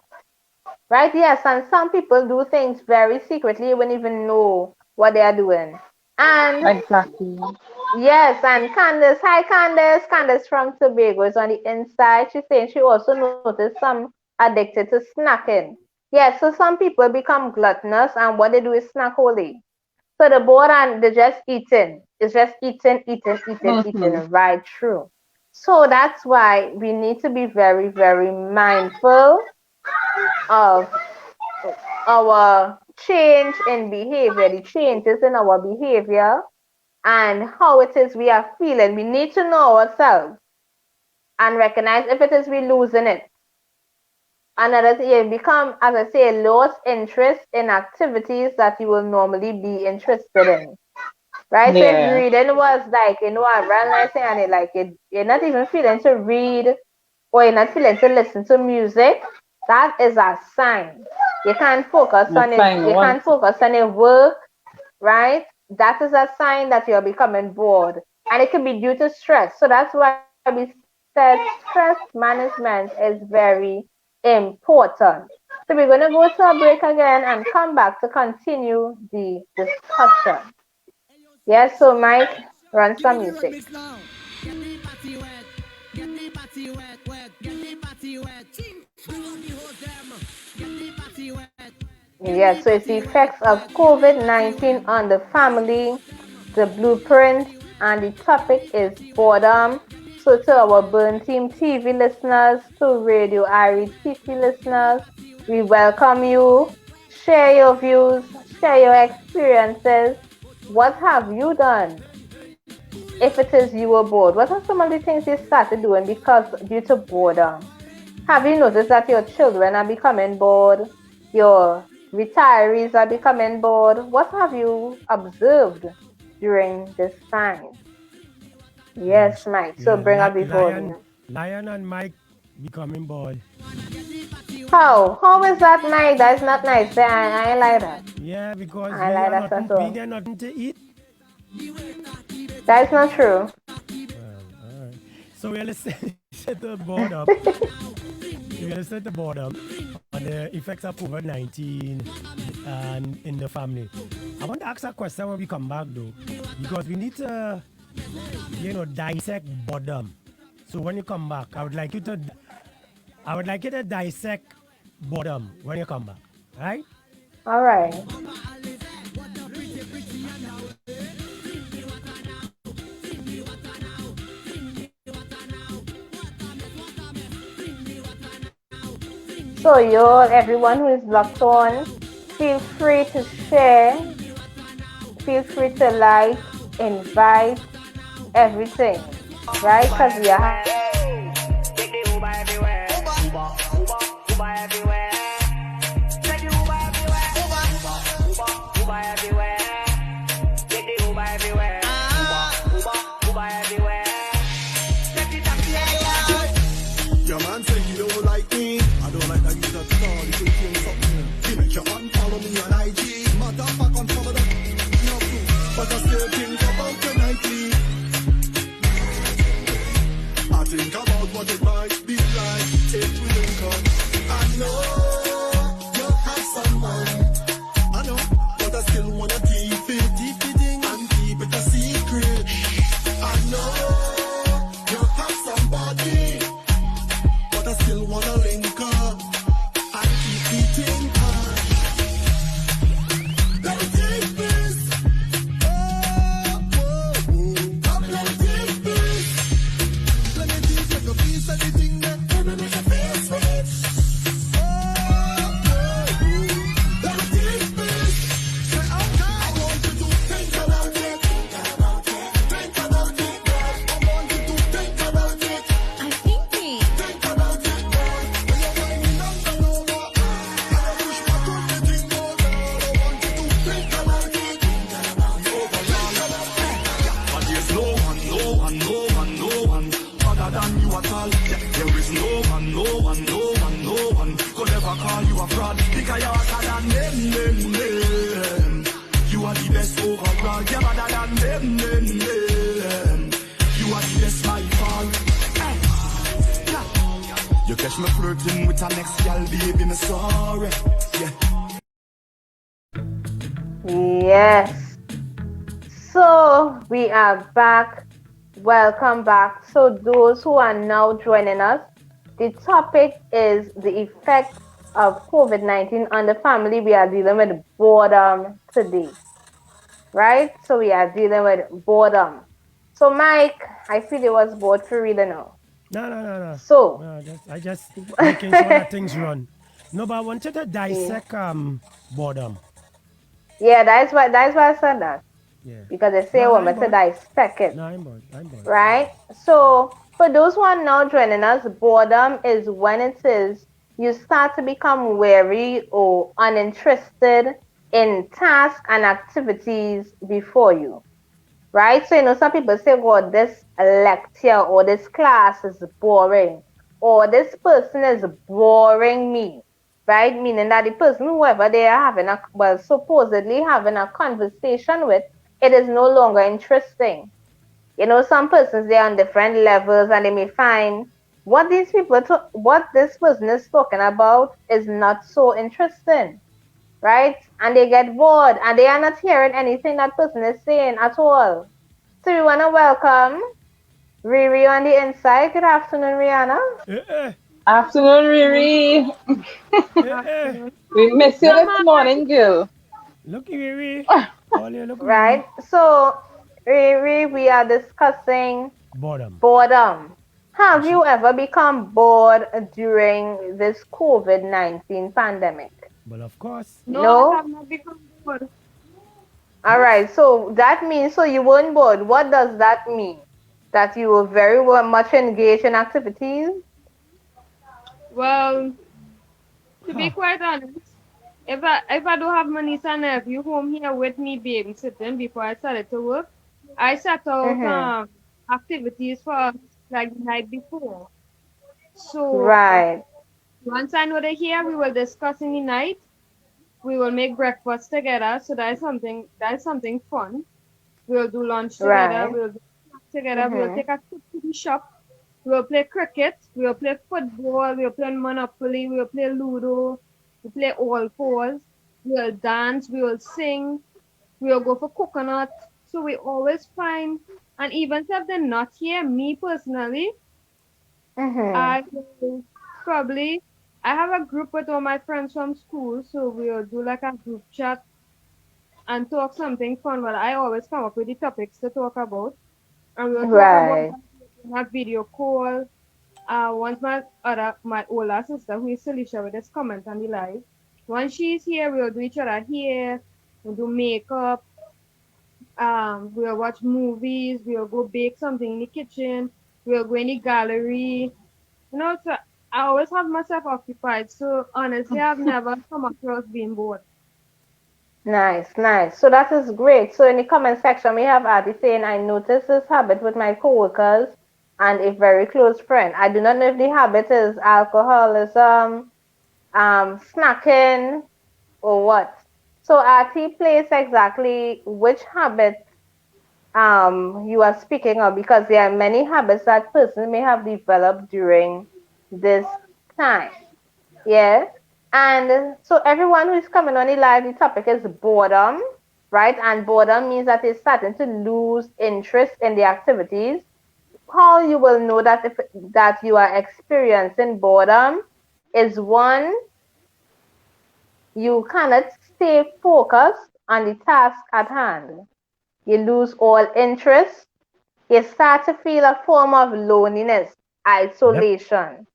right? Yes, and some people do things very secretly. You wouldn't even know what they are doing. And Exactly. yes, and Candace, hi Candace. Candace from Tobago is on the inside. She's saying she also noticed some addicted to snacking. Yes, so some people become gluttonous and what they do is snack wholly. So the board and they're just eating. It's just eating, eating, eating, eating Mm-hmm. right through. So that's why we need to be very, very mindful of our change in behavior, the changes in our behavior, and how it is we are feeling. We need to know ourselves and recognize if it is we losing it. Another thing, you become, as I say, lost interest in activities that you will normally be interested in. Right? So if Yeah. reading was like, a real nice thing and you're not even feeling to read or you're not feeling to listen to music, That is a sign. You can't focus A on it. sign You once. can't focus on your work, right? That is a sign that you're becoming bored. And it can be due to stress. So that's why we said stress management is very important. So we're going to go to a break again and come back to continue the discussion. Yes, so Mike, run Give me some the music. remix now. Get the party wet. Get the party wet, wet. Get the party wet. Bring on the hose them. Get the party wet. Get the Yes, so it's the party wet, effects of wet. Get the party COVID-19 wet. on the family, the blueprint, and the topic is boredom. So to our Burn Team TV listeners, to Radio Irie TV listeners, we welcome you. Share your views, share your experiences. What have you done? If it is you were bored, what are some of the things you started doing because due to boredom? Have you noticed that your children are becoming bored? Your retirees are becoming bored? What have you observed during this time? Yes, Mike. So Yeah, bring up the volume. Lion and Mike becoming bored. How is that nice? That's not nice. I ain't like that. Yeah, because I like that at we all. got nothing to eat. That's not true. All right. So we're listening to the boredom. We're listening to boredom on the effects of COVID-19 and in the family. I want to ask a question when we come back though, because we need to, dissect boredom. So when you come back, I would like you to dissect boredom when you come back. Right? All right. So everyone who is locked on, feel free to share, feel free to like, invite, everything, right? Because we are Your man say he don't like me. I don't like that you just call. You should change something. He make your unfollow me on IG. Motherfucker, unfollow them. No proof, but I still think about your nightly. I think about what it might be like if we link up. I know you have someone. I know, but I still wanna keep it and keep it a secret. I know you have somebody, but I still wanna link up and keep it in touch. Let me take this. Come let me take this. Let me take like a piece of the thing that let me make you feel sweet. Let me take this. Say, okay, I want you to think about it. Think about it, girl. I want you to think about it. I'm thinking. Think about it, girl. When you're whining and over, I push back on the thing, girl. I want you to think about it. But there's no one other than you at all. There is no one could ever call you a fraud. Because you're hotter than them. You are the best overall. You're better than them. You are the best by far. You catch me flirting with our next gal, baby, me sorry. Yeah. Yes. So we are back. Welcome back. So those who are now joining us, the topic is the effect of COVID-19 on the family. We are dealing with boredom today, right? So we are dealing with boredom. So Mike, I feel it was bored for real now. No. So No, I just making sure that things run. No, but I wanted to dissect boredom. yeah, that's why I said that. Yeah. Because they say No, women I'm to bored. dissect it. No, I'm bored. Right? So, for those who are now joining us, boredom is when it is you start to become weary or uninterested in tasks and activities before you. Right? So, some people say, well, this lecture or this class is boring. or this person is boring me, right? Meaning that the person, whoever they are having a, well, supposedly having a conversation with, it is no longer interesting. Some persons they're on different levels and they may find what this person is talking about is not so interesting, right? And they get bored and they are not hearing anything that person is saying at all. So we wanna welcome Riri on the inside. Good afternoon, Rihanna. Eh, eh, Afternoon, Riri. eh. We miss you this morning, girl. Looky, Riri. All you look, Riri. Right? So Riri, we are discussing Boredom. boredom. Have Yes, you ever become bored during this COVID-19 pandemic? well, of course. No, I No? have not become bored. All What? right. So that means so you weren't bored. What does that mean? That you were very much engaged in activities? Well, to be Huh. quite honest, if I don't have my niece and nephew home here with me babysitting before I started to work, I set out Mm-hmm. activities for us like the night before. So Right. once I know they're here, we will discuss in the night. We will make breakfast together. So that's something fun. We'll do lunch together. Right. We'll do snacks together. We'll Mm-hmm. take a trip to the shop. We'll play cricket. We'll play football. We'll play Monopoly. We'll play Ludo. We'll play all fours. We'll dance. We'll sing. We'll go for coconut. So we always find, and even if they're not here, me personally, Mm-hmm. I will probably, I have a group with all my friends from school. So we'll do like a group chat and talk something fun. Well, I always come up with the topics to talk about. And we'll talk about Right. that in a video call. Once my older sister, who is Felicia, will just comment on the live. Once she's here, we'll do each other here. We'll do makeup. We'll watch movies. We'll go bake something in the kitchen. We'll go in the gallery. So I always have myself occupied. So honestly, I've never come across being bored. Nice, nice. So that is great. So in the comment section, we have Adi saying, I noticed this habit with my coworkers and a very close friend. I do not know if the habit is alcoholism, snacking, or what. So Ati, place exactly which habit you are speaking of because there are many habits that person may have developed during this time. Yeah. And so everyone who is coming on the live, the topic is boredom, right? And boredom means that it's starting to lose interest in the activities. How you will know that if that you are experiencing boredom is one, you cannot stay focused on the task at hand. You lose all interest. You start to feel a form of loneliness, Yep. isolation,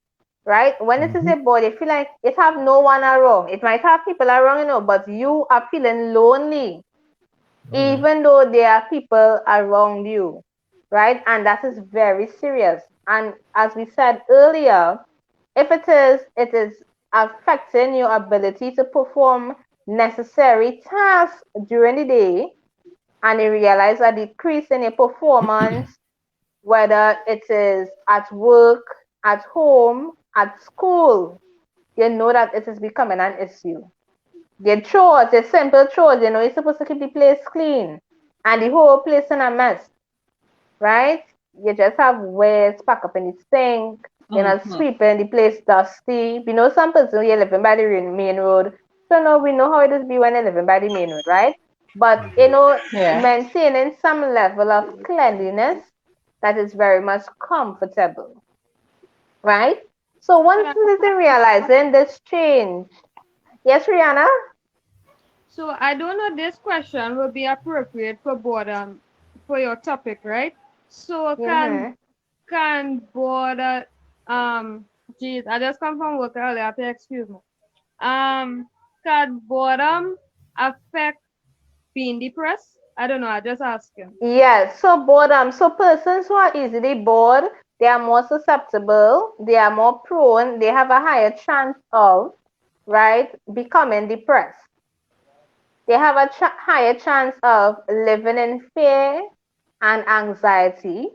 right? When it is Mm-hmm. a board, you feel like it have no one around. It might have people around, but you are feeling lonely, Oh, yeah. even though there are people around you, right? And that is very serious. And as we said earlier, if it is affecting your ability to perform necessary tasks during the day, and you realize a decrease in your performance, whether it is at work, at home, at school, you know that it is becoming an issue. The chores, the simple chores, you're supposed to keep the place clean and the whole place in a mess, right? You just have waste pack up in the sink, you're not Mm-hmm. sweeping the place dusty. We know some person you're living by the main road. So no, we know how it is be when you're living by the main road, right? But Yeah. maintaining some level of cleanliness that is very much comfortable, right? So once they're realizing this change, yes, Rihanna? So I don't know this question will be appropriate for boredom for your topic, right? So Mm-hmm. can border geez, I just come from work earlier, I have to excuse me. Can boredom affect being depressed? I don't know, I just asking. Yes, so boredom. So persons who are easily bored, they are more susceptible, they are more prone, they have a higher chance of, right, becoming depressed. They have a higher chance of living in fear and anxiety,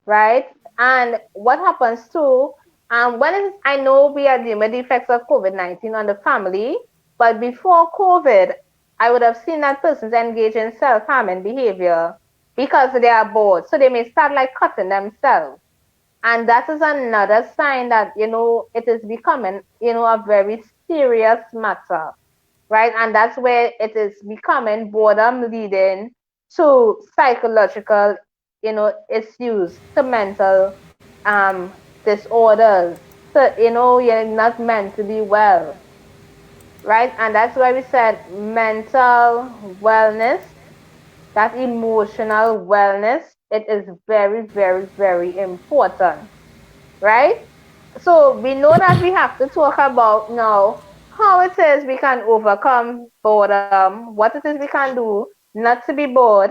right? And what happens too, I know we are dealing with the effects of COVID-19 on the family, but before COVID, I would have seen that persons engage in self-harming behavior because they are bored. So they may start like cutting themselves. And that is another sign that, it is becoming, a very serious matter, right? And that's where it is becoming boredom leading to psychological, issues, to mental disorders. So, you're not mentally well, right? And that's why we said mental wellness, that emotional wellness, it is very, very, very important, right? So we know that we have to talk about now how it is we can overcome boredom, what it is we can do not to be bored,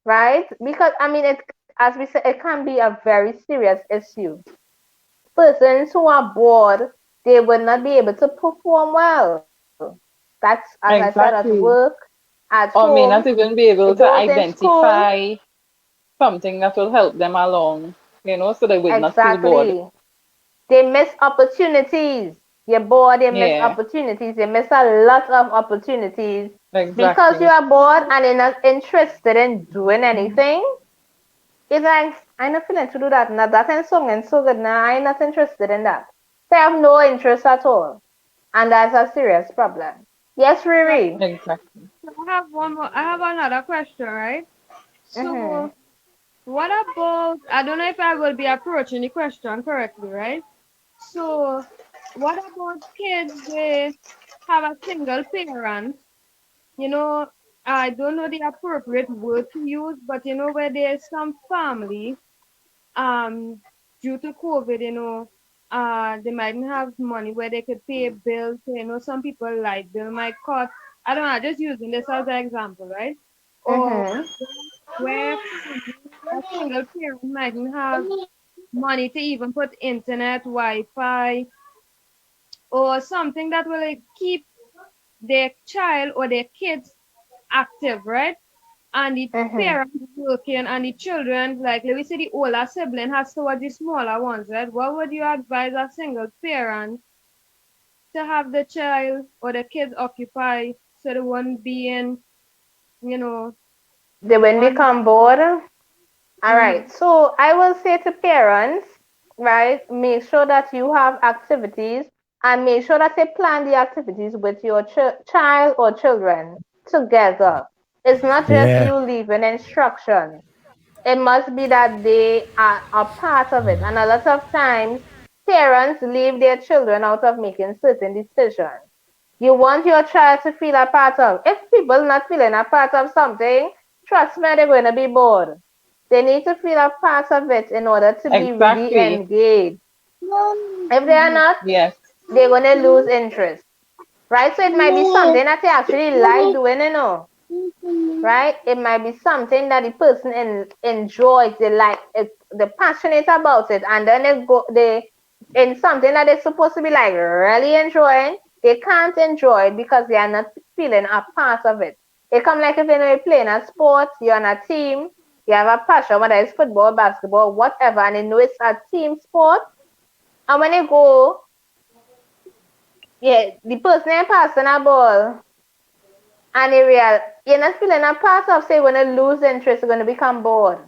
right? Because I mean, as we said, it can be a very serious issue. Persons who are bored, they will not be able to perform well. That's, as I said, at work, Exactly. at Or home, may not even be able to those in school. identify something that will help them along, so they would not feel bored. Exactly. They miss opportunities. You're bored, they miss Yeah, opportunities. They miss a lot of opportunities because you exactly. are bored and you're not interested in doing anything. It's like, I'm not feeling to do that. Now that ain't song and so good. Now I'm not interested in that. They have no interest at all. And that's a serious problem. Yes, So, Riri. Exactly. so I have one more. I have another question, right? Mm-hmm. So, what about? I don't know if I will be approaching the question correctly, right? So, what about kids? They have a single parent. You know, I don't know the appropriate word to use, but where there's some family, um, due to COVID, they mightn't have money where they could pay bills. Some people light bill might cost. I don't know, just using this as an example, right? Or Mm-hmm. where a single parent mightn't have money to even put internet, Wi-Fi, or something that will like, keep their child or their kids active, right? And the Mm-hmm. parents working and the children, like let me say the older sibling has to watch the smaller ones, right? What would you advise a single parent to have the child or the kids occupy so they won't be in, you know, They when on become bored. All mm-hmm. right. So I will say to parents, right, make sure that you have activities and make sure that they plan the activities with your child or children together. It's not just Yeah. you leaving instructions. It must be that they are a part of it. And a lot of times, parents leave their children out of making certain decisions. You want your child to feel a part of. If people not feeling a part of something, trust me, they're going to be bored. They need to feel a part of it in order to be really Exactly. engaged. If they are not, Yes. they're going to lose interest, right? So it might be something that they actually like doing, right? It might be something that the person enjoys, they like it, they're passionate about it, and then they in something that they're supposed to be like really enjoying, they can't enjoy it because they are not feeling a part of it. It come like if you're playing a sport, you're on a team, you have a passion, whether it's football, basketball, whatever, and you know it's a team sport, and when you go, yeah, the person ain't passing a ball and in real, you're not feeling a part of, say, you're going to lose interest, you're going to become bored.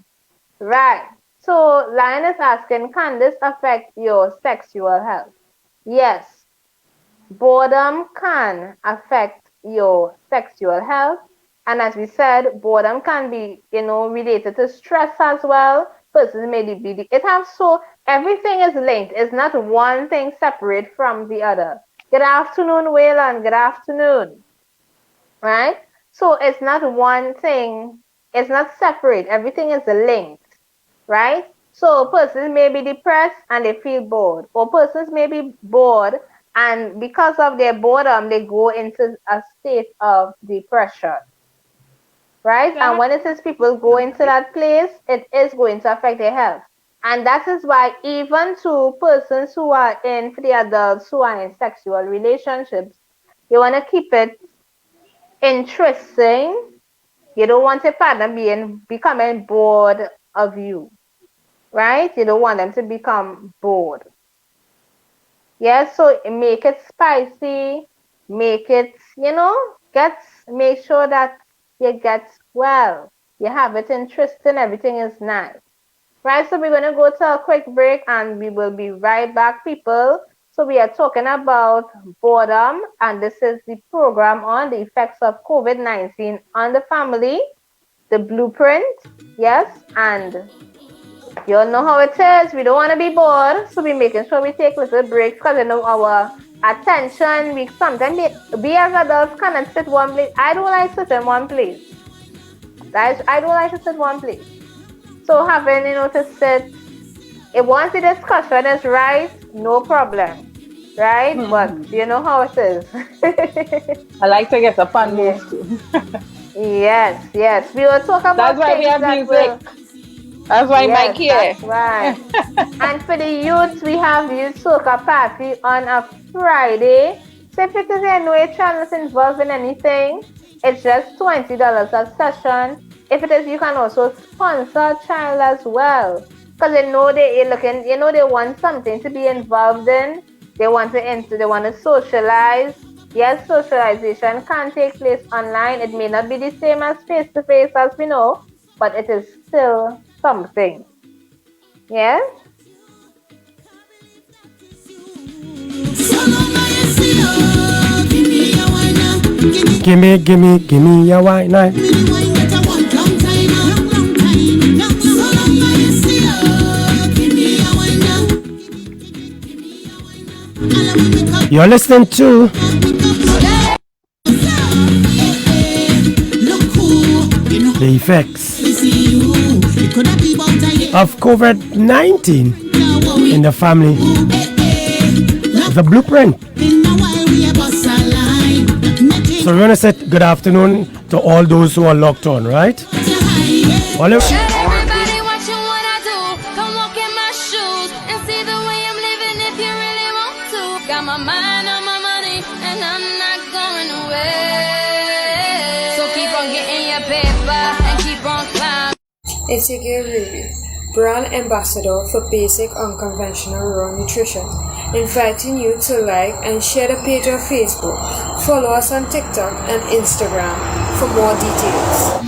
Right. So, Lion is asking, can this affect your sexual health? Yes, boredom can affect your sexual health. And as we said, boredom can be, related to stress as well. Persons may be, it has so, everything is linked. It's not one thing separate from the other. Good afternoon, Wayland. Good afternoon. Right? So it's not one thing, it's not separate, everything is linked, right? So persons may be depressed and they feel bored, or persons may be bored and because of their boredom, they go into a state of depression, right? So I And have when it is people go into right? that place, it is going to affect their health. And that is why even to persons who are in, for the adults who are in sexual relationships, you want to keep it interesting. You don't want a partner becoming bored of you, right? You don't want them to become bored. Yes, so make it spicy, make it, make sure that you get well. You have it interesting, everything is nice. Right, so we're going to go to a quick break and we will be right back, people. So we are talking about boredom, and this is the program on the effects of COVID-19 on the family, the blueprint, yes, and you all know how it is. We don't want to be bored, so we're making sure we take little breaks because our attention, we sometimes be as adults cannot sit one place. I don't like sit in one place. Guys, I don't like to sit one place. So having, to sit, if once the discussion is right, no problem. Right? But Mhm. you know how it is. I like to get up and Yeah. move too. Yes, yes. We will talk That's about why we things have that music. will. That's why Mike Yes, here. that's right. And for the youth, we have Youth Soca Party on a Friday. So if it is no child is involved in anything, it's just $20 a session. If it is, you can also sponsor a child as well. Because they looking, they want something to be involved in. They want to enter, they want to socialize. Yes, socialization can take place online. It may not be the same as face to face as we know, but it is still something. Yes? Gimme a white knife. You're listening to the effects of COVID-19 in the family. The blueprint. So we're gonna say good afternoon to all those who are locked on, right? All of- Everybody watching what I do. Come walk in my shoes and see the way I'm living if you really want to. Got my mind on my money and I'm not going away. So keep on getting your paper and keep on climbing. It's your girl Ruby, brand ambassador for basic unconventional raw nutrition, inviting you to like and share the page on Facebook. Follow us on TikTok and Instagram for more details.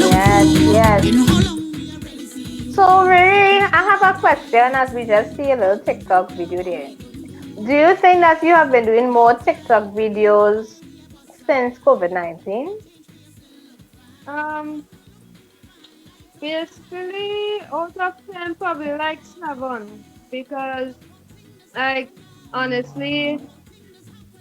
Yes, yes. So, Riri, I have a question as we just see a little TikTok video there. Do you think that you have been doing more TikTok videos since COVID-19? Um, Basically, out of 10, probably like 7. Because, like, honestly,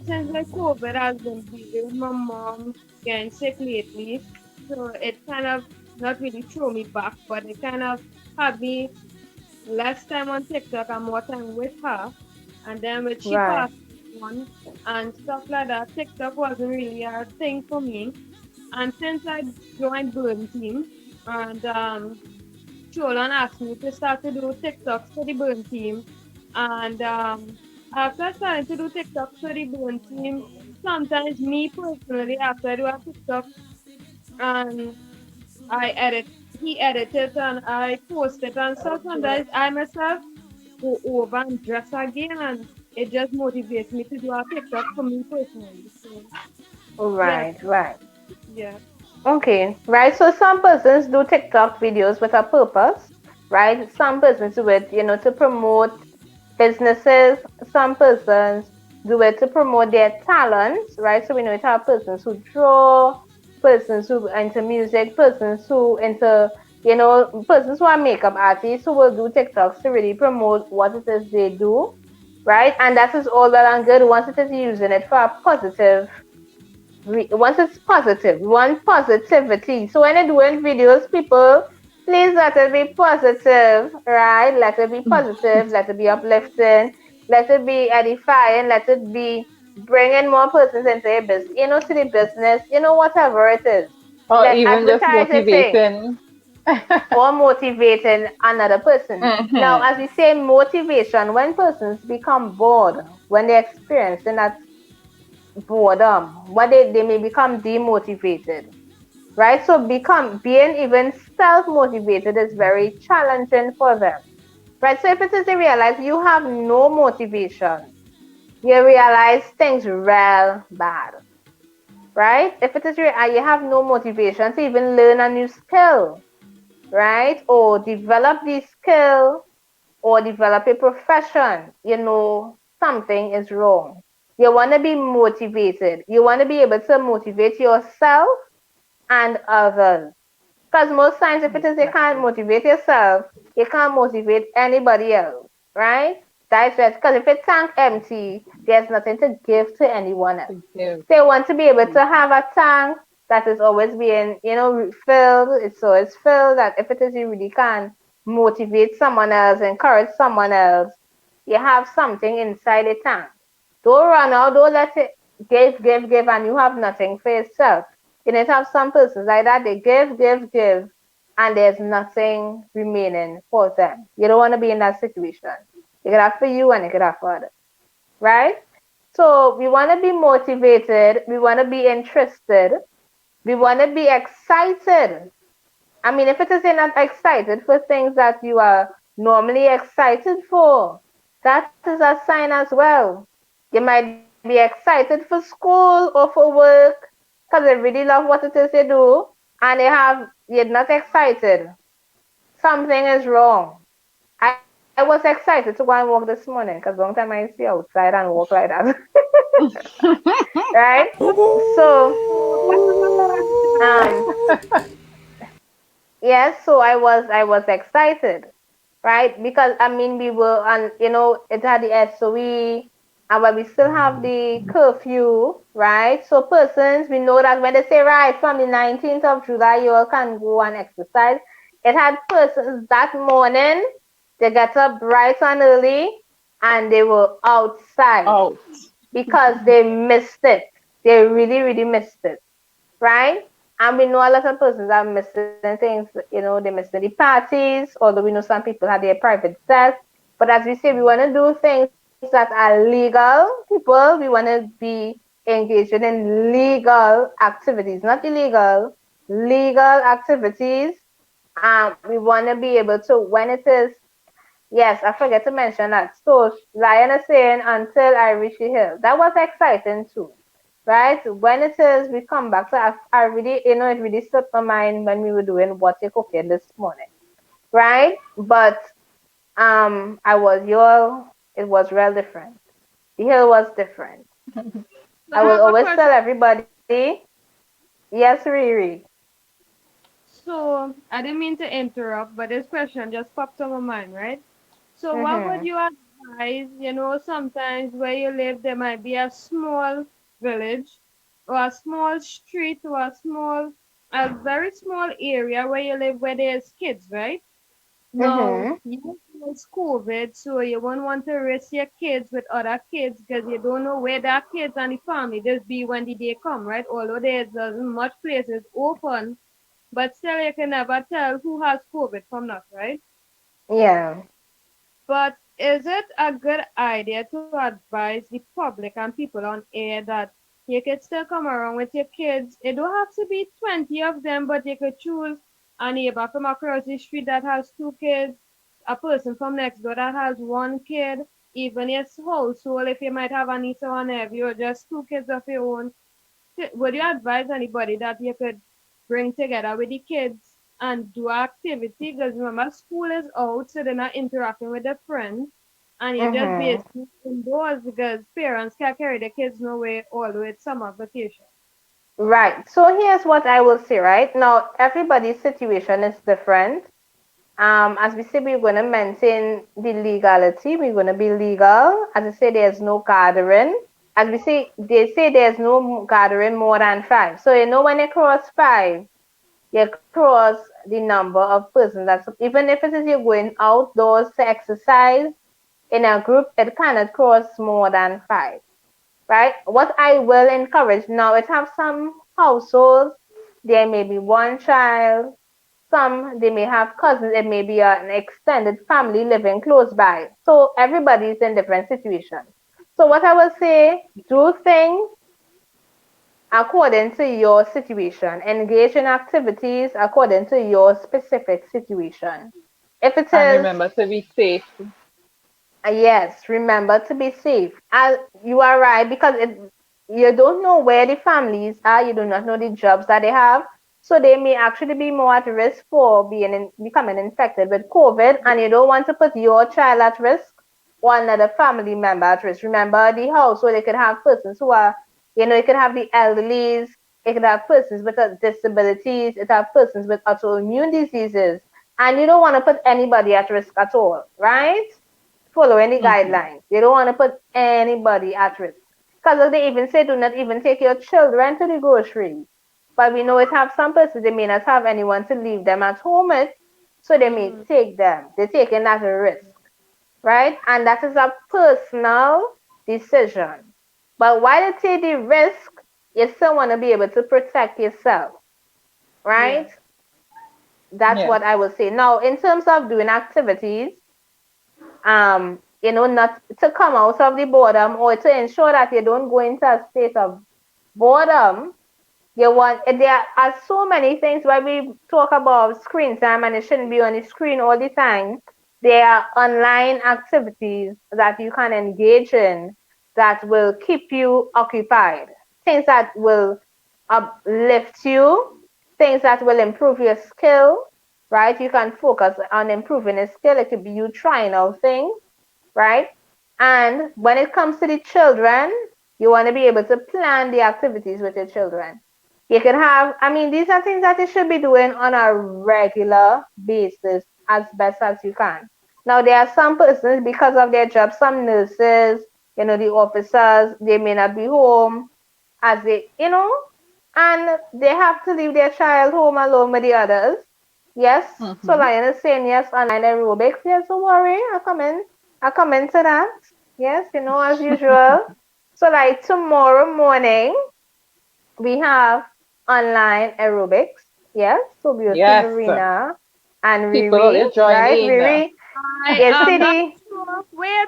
since like COVID has been busy with my mom getting sick lately, so it kind of not really throw me back, but it kind of had me less time on TikTok and more time with her. And then with she Right, passed on and stuff like that, TikTok wasn't really a thing for me. And since I joined Burn Team and Cholan asked me to start to do TikToks for the Burn Team. And after starting to do TikToks for the Burn Team, sometimes me personally, after I do a TikTok and I edit, he edited and I post it and stuff, sometimes I myself go over and dress again and it just motivates me to do a TikTok for me personally. So yeah, right, right. yeah. Okay, right. So some persons do TikTok videos with a purpose, right? Some persons do it, to promote businesses. Some persons do it to promote their talents, right? So we know it have persons who draw, persons who into music, persons who into, persons who are makeup artists who will do TikToks to really promote what it is they do, right? And that is all well and good once it is using it for a positive once it's positive, we want positivity. So when you're doing videos, people, please let it be positive, right? Let it be positive, let it be uplifting, let it be edifying, let it be bringing more persons into your business, to the business, whatever it is. Or Let even just advertise a thing motivating. or motivating another person. Now, Mhm. as we say, motivation, when persons become bored, when they're experiencing that boredom, what they may become demotivated. right? So being even self-motivated is very challenging for them, right? So if it is you realize you have no motivation, you realize things real bad, right? If it is you have no motivation to even learn a new skill, right? Or develop the skill or develop a profession, something is wrong. You want to be motivated. You want to be able to motivate yourself and others. Because most times, if it is you can't Exactly. motivate yourself, you can't motivate anybody else, right? That's right. Because if your tank empty, there's nothing to give to anyone else. To give. They want to be able to Mhm. have a tank that is always being, filled. It's always filled. That if it is you really can motivate someone else, encourage someone else, you have something inside the tank. Don't run out. Don't let it give, and you have nothing for yourself. You need to have some persons like that. They give, and there's nothing remaining for them. You don't want to be in that situation. You could have for you and you could have for others, right? So we want to be motivated. We want to be interested. We want to be excited. I mean, if it is you're not excited for things that you are normally excited for, that is a sign as well. You might be excited for school or for work because you really love what it is you do, and you're not excited. Something is wrong. I was excited to go and walk this morning because long time I see outside and walk like that. Right? So, um, yes, so I was excited, right? Because I mean we were on, it had the SOE, and but we still have the curfew, right? So persons, we know that when they say right from the 19th of July, you all can go and exercise. It had persons that morning, they got up bright and early, and they were outside Out. because they missed it. They really, really missed it, right? And we know a lot of persons are missing things, they're missing the parties, although we know some people have their private sets. But as we say, we want to do things that are legal, people. We want to be engaged in legal activities, not illegal, legal activities. We want to be able to, when it is, yes, I forget to mention that. So Lion is saying, until I reach the hill. That was exciting too, right? When it is, we come back. So I really, it really slipped my mind when we were doing what you cooking this morning, right? But it was real different. The hill was different. So I I will have a always tell question. everybody, yes, Riri. So I didn't mean to interrupt, but this question just popped on my mind, right? So what would Mm-hmm. you advise? Sometimes where you live, there might be a small village or a small street or a very small area where you live where there's kids, right? Now, Mm-hmm. it's COVID, so you won't want to risk your kids with other kids because you don't know where that kids and the family just be when the day come, right? Although there's much places open, but still you can never tell who has COVID from not, right? Yeah. But is it a good idea to advise the public and people on air that you could still come around with your kids? It don't have to be 20 of them, but you could choose a neighbor from across the street that has two kids, a person from next door that has one kid, even your household, if you might have a niece or a nephew, or just two kids of your own. Would you advise anybody that you could bring together with the kids and do activity? Because remember, school is out, so they're not interacting with their friends, and you just Mm-hmm. basically indoors because parents can't carry their kids nowhere all the way to summer vacation. Right. So here's what I will say, right? Now, everybody's situation is different. As we say, we're going to maintain the legality. We're going to be legal. As I say, there's no gathering. As we say, they say there's no gathering more than five. So, when you cross five, you cross the number of persons. That's even if it is you're going outdoors to exercise in a group, it cannot cross more than five, right? What I will encourage now, it have some households, there may be one child, some they may have cousins, it may be an extended family living close by. So everybody is in different situations. So what I will say, do things according to your situation. Engage in activities according to your specific situation. If it And is, remember to be safe. yes, remember to be safe. You are right because you don't know where the families are. You do not know the jobs that they have. So they may actually be more at risk for becoming infected with COVID, and you don't want to put your child at risk or another family member at risk. Remember the household, they could have persons who are, you could have the elderlies, it could have persons with disabilities, it have persons with autoimmune diseases, and you don't want to put anybody at risk at all, right? Following the Hmm. guidelines. They don't want to put anybody at risk. Because they even say do not even take your children to the grocery. But we know it have some persons, they may not have anyone to leave them at home with, so they may Mm. take them. They're taking that risk, right? And that is a personal decision. But while they take the risk, you still want to be able to protect yourself, Yeah. right? That's Yeah. what I will say. Now, in terms of doing activities, not to come out of the boredom or to ensure that you don't go into a state of boredom. There are so many things where we talk about screen time and it shouldn't be on the screen all the time. There are online activities that you can engage in that will keep you occupied. Things that will uplift you, things that will improve your skill, right? You can focus on improving a skill. It could be you trying out things, right? And when it comes to the children, you want to be able to plan the activities with your children. You can have, I mean, these are things that you should be doing on a regular basis as best as you can. Now, there are some persons, because of their job, some nurses, the officers, they may not be home as and they have to leave their child home alone with the others. Yes. So Hmm. Lion is saying yes, online aerobics. Yes, don't worry. I'll come into that. Yes, as usual. So like tomorrow morning we have online aerobics. Yes. So we will see Yes. Verena and People, Riri, you join right? in. Riri, I yes, am not City. sure. Wait.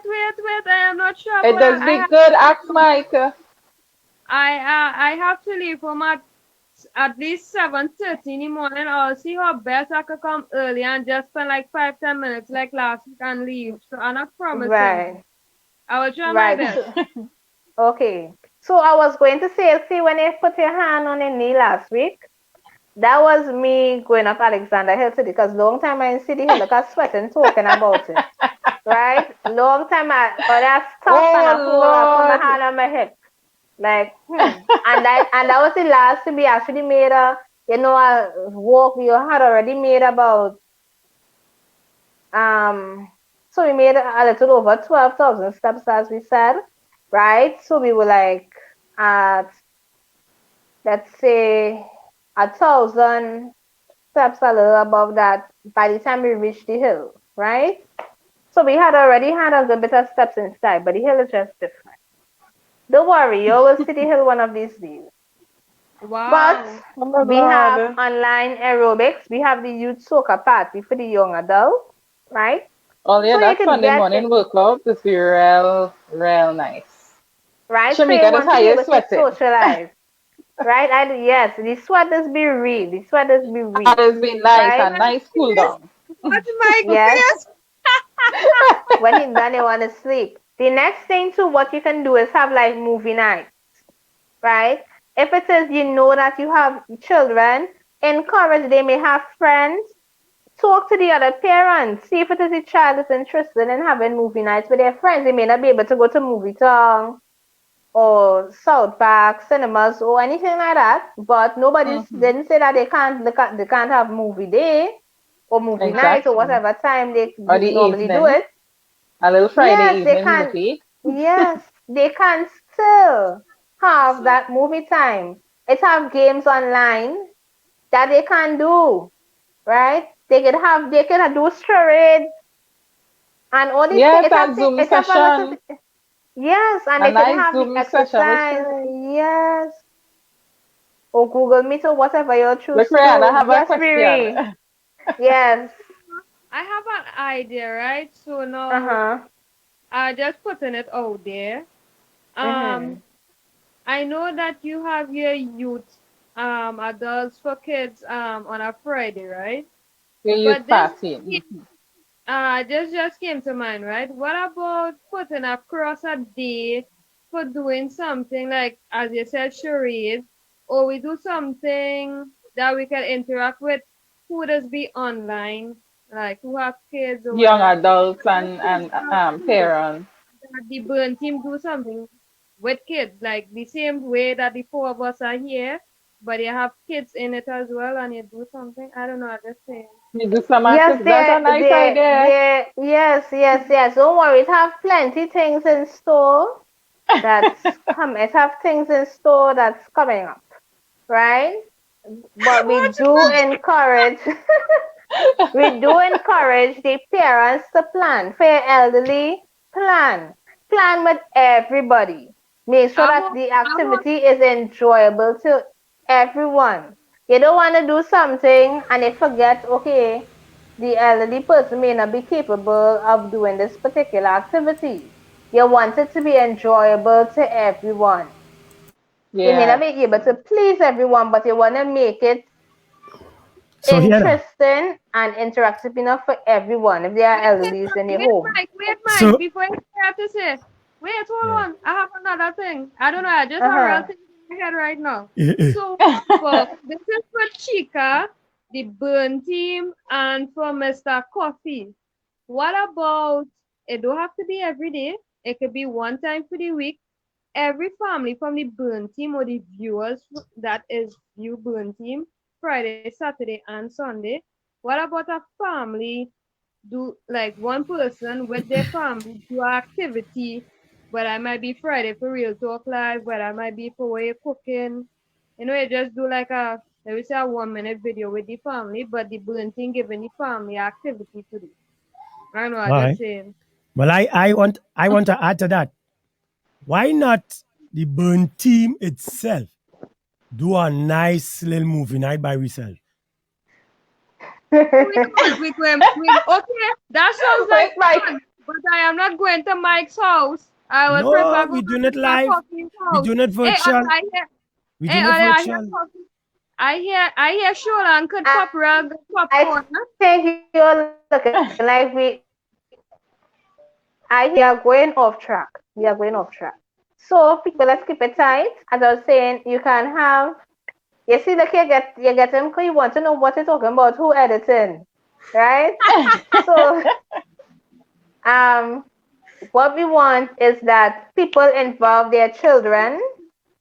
I am not sure, It but does be good. Ask Mike. I have to leave home at least 7:30 in the morning. I'll see how best I could come early and just spend like 5-10 minutes like last week and leave. So I'm not promising. Right. I will try my Right. best. Okay. So I was going to say, see, when you put your hand on your knee last week, that was me going up Alexander Hill today because long time I didn't see the hill, like I sweating talking about it. Right? Long time I stop and I put my Oh hand on my hip. Like, and that was the last to be actually made a walk we had already made about um so we made a little over 12,000 steps as we said, right? So we were like at, let's say, 1,000 steps, a little above that by the time we reached the hill, right? So we had already had a good bit of steps inside, but the hill is just different. Don't worry, you will see the hill one of these days. But Wow. my we have Lord. online aerobics, we have the youth soccer party for the young adults, right? Oh yeah, So you that could Sunday get morning workout is be real nice. right? So you Shamika, that's want how to be you able to sweating. socialize, right? And yes, the sweaters be real, the sweaters be That real, has been nice right? and nice cool down. Watch Mike Yes. face. When he's done, you want to sleep. The next thing too, what you can do is have like movie night, right? If it is that you have children, encourage they may have friends. Talk to the other parents. See if it is the child is interested in having movie nights with their friends. They may not be able to go to movie town or South Park, cinemas, or anything like that. But nobody Hmm. didn't say that they can't have movie day or movie night or Exactly. whatever time they Or the normally do evening. it. A little Friday Yes, they evening can. movie. Yes, they can still have So that movie time. It have games online that they can do, right? They could do charades and all these things. Yes, and Zoom It have a lot of session. yes, and A they could nice have the Zoom session with exercise. Sheree. Yes, or Google Meet or whatever you choose Look, to Ryan, I do. have a Yes, question. Riri. Yes. I have an idea, right? So Uh now huh. I just putting it out there. Um, Mhm. I know that you have your youth, adults for kids, on a Friday, right? Your youth But party. Mhm. this just came to mind, right? What about putting across a day for doing something like, as you said, charades, or we do something that we can interact with who does be online, like who have kids or Young whatever. adults Just and think out here parents. that the burn team do something with kids, like the same way that the four of us are here, but you have kids in it as well, and you do something. I don't know. I just saying. You do some Yes, active. That's a nice idea. yes. Don't worry, it have plenty things in store it have things in store that's coming up, right? But we What? do encourage we do encourage the parents to plan for your elderly. Plan with everybody. Make sure I that hope. the I hope. activity is enjoyable to everyone. You don't want to do something and you forget, okay, the elderly person may not be capable of doing this particular activity. You want it to be enjoyable to everyone. You may not Yes. be able to please everyone, but you want to make it So here now. interesting and interactive enough for everyone if there are elderlies in your home. Wait, Mike, So before you have to say, wait, hold yeah. on. I have another thing. I don't know. I just have real Uh-huh. thing in my head right now. Eh. So, for this is for Chica, the Burn team, and for Mr. Coffee. What about it? Don't have to be every day. It could be one time for the week. Every family from the Burn team or the viewers that is view Burn team Friday, Saturday, and Sunday. What about a family do like one person with their family do an activity, but I might be Friday for Real Talk Live, but I might be for where you're cooking. You know, you just do like let me say a 1 minute video with the family, but the thing giving the family activity to do. I know, I All just right. saying. Well, I want to add to that. Why not the burn team itself do a nice little movie night by itself? Okay, that sounds Wait, like Mike. fun, but I am not going to Mike's house. I would No, prefer go we to do not Mr. live. Coffee's We house. do not Hey, virtual. I hear, We do hey, not I hear virtual. coffee. I hear Shola and could pop real good I popcorn. Huh? think you're looking like we are going off track. We are going off track. So people, let's keep it tight. As I was saying, you can have you see the kid you get him because you want to know what you're talking about, who editing. Right? So um what we want is that people involve their children,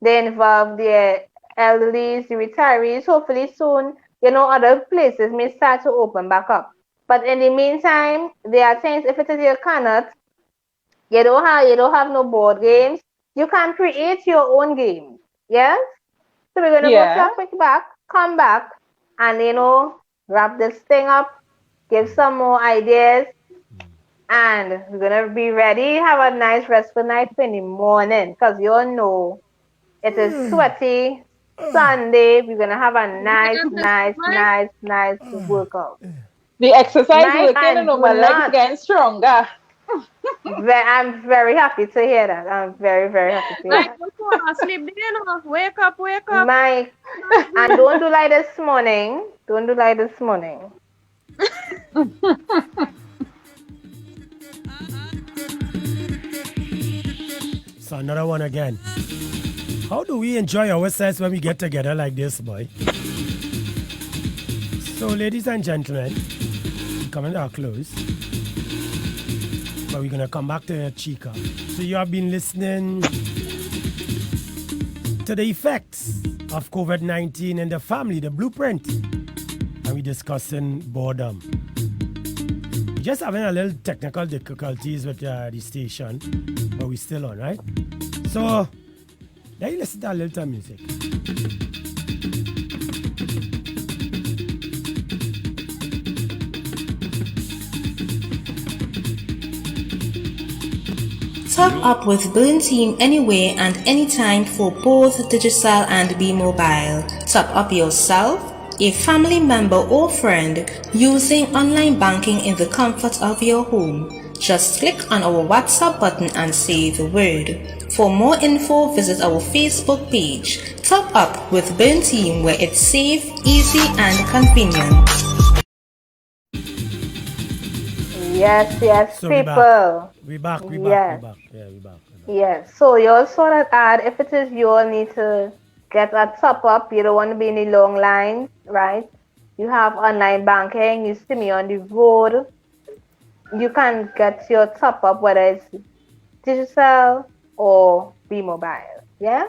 they involve their elderly, the retirees. Hopefully soon, other places may start to open back up. But in the meantime, there are things, if it is you cannot, you don't have no board games, you can create your own game. Yes? So we're gonna go to Yeah. a quick back, come back, and wrap this thing up, give some more ideas, and we're gonna be ready, have a nice restful night for in the morning, because you all know it is sweaty Sunday. We're gonna have a nice, Yes, Mr. nice, Mike. nice, nice workout. The exercise Mike working, and my legs Bulat, getting stronger. I'm very happy to hear that. I'm very, very happy to hear Mike, that. don't fall asleep. You know, wake up, wake up. Mike, and don't do like this morning. Don't do like this morning. So another one again. How do we enjoy ourselves when we get together like this, boy? So, ladies and gentlemen, we're coming to our close. But we're gonna come back to Chica. So you have been listening to the effects of COVID-19 in the family, the blueprint. And we're discussing boredom. We're just having a little technical difficulties with the station, but we're still on, right? So, let you listen to a little time music. Top up with Burn Team anywhere and anytime for both digital and Be Mobile. Top up yourself, a family member or friend using online banking in the comfort of your home. Just click on our WhatsApp button and say the word. For more info, visit our Facebook page. Top Up with Burn Team, where it's safe, easy, and convenient. Yes, So people. we back. Yes. Yeah, we back. Yes. So you also saw that ad. If it is you all need to get a top up, you don't want to be in the long lines, right? You have online banking, you see me on the road, you can get your top up whether it's digital or be mobile. Yeah?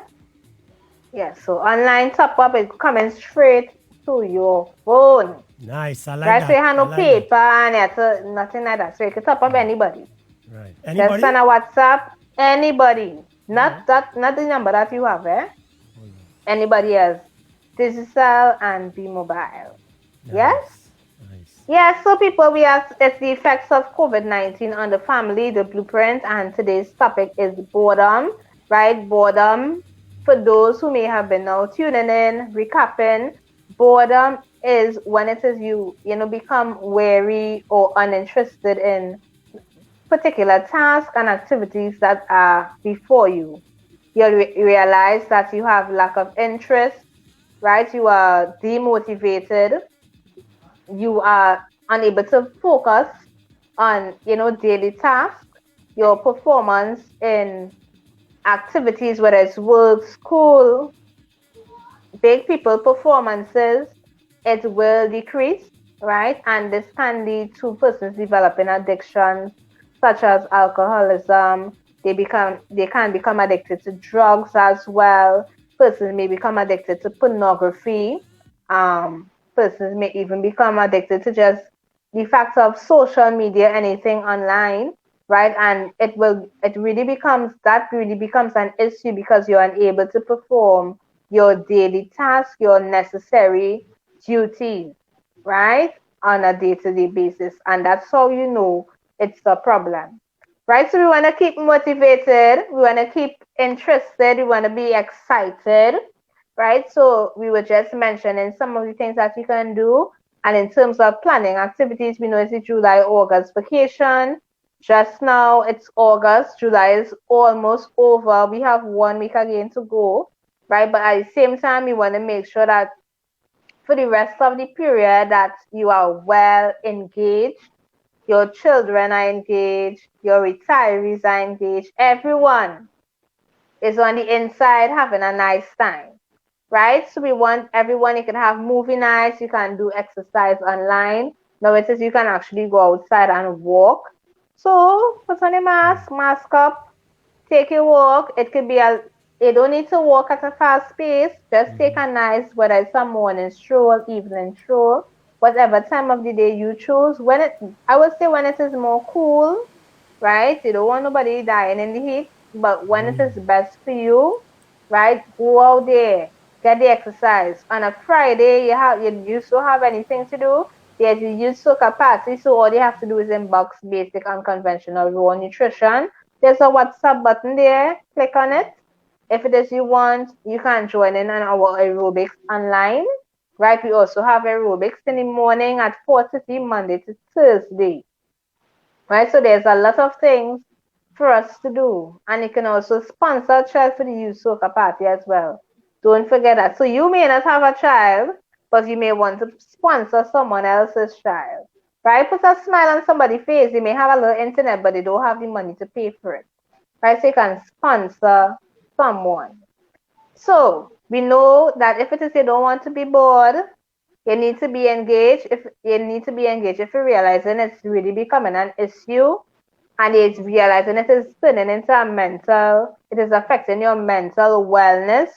Yeah. So online top up is coming straight to your phone. Nice. I like Right? that. So you have I no like paper and nothing like that. So you can top up anybody. that. Right. Just Anybody? send a WhatsApp, anybody. Not the number that you have, eh? Anybody else. Digital and be mobile. Yes? Nice. Yes, so people, it's the effects of COVID-19 on the family, the blueprint, and today's topic is boredom, right? Boredom, for those who may have been now tuning in, recapping, boredom is when it is become weary or uninterested in particular tasks and activities that are before you. You realize that you have lack of interest, right? You are demotivated. You are unable to focus on, daily tasks. Your performance in activities, whether it's work, school, big people performances, it will decrease, right? And this can lead to persons developing addictions such as alcoholism. They can become addicted to drugs as well. Persons may become addicted to pornography. Persons may even become addicted to just the fact of social media, anything online, right? And it really becomes an issue because you're unable to perform your daily tasks, your necessary duties, right? On a day-to-day basis. And that's how you know it's a problem. Right? So we want to keep motivated, we want to keep interested, we want to be excited, right? So we were just mentioning some of the things that you can do. And in terms of planning activities, we know it's the July, August vacation. Just now it's August, July is almost over. We have 1 week again to go, right? But at the same time, you want to make sure that for the rest of the period that you are well engaged, your children are engaged, your retirees are engaged, everyone is on the inside having a nice time, right? So we want everyone, you can have movie nights, you can do exercise online. Now it is you can actually go outside and walk. So put on a mask up, take a walk. You don't need to walk at a fast pace. Just take a nice, whether it's a morning stroll, evening stroll, whatever time of the day you choose. I would say when it is more cool, right? You don't want nobody dying in the heat, but when it is best for you, right? Go out there, get the exercise. On a Friday, you still have anything to do. There's a youth soccer party, so all you have to do is inbox basic unconventional raw nutrition. There's a WhatsApp button there. Click on it. If it is you want, you can join in on our aerobics online. Right? We also have aerobics in the morning at 4:30 Monday to Thursday. Right? So there's a lot of things for us to do. And you can also sponsor a child for the youth soccer party as well. Don't forget that. So you may not have a child, but you may want to sponsor someone else's child. Right? Put a smile on somebody's face. They may have a little internet, but they don't have the money to pay for it. Right? So you can sponsor someone. So we know that if it is you don't want to be bored, you need to be engaged. If you're realizing it's really becoming an issue and it's realizing it is turning into it is affecting your mental wellness,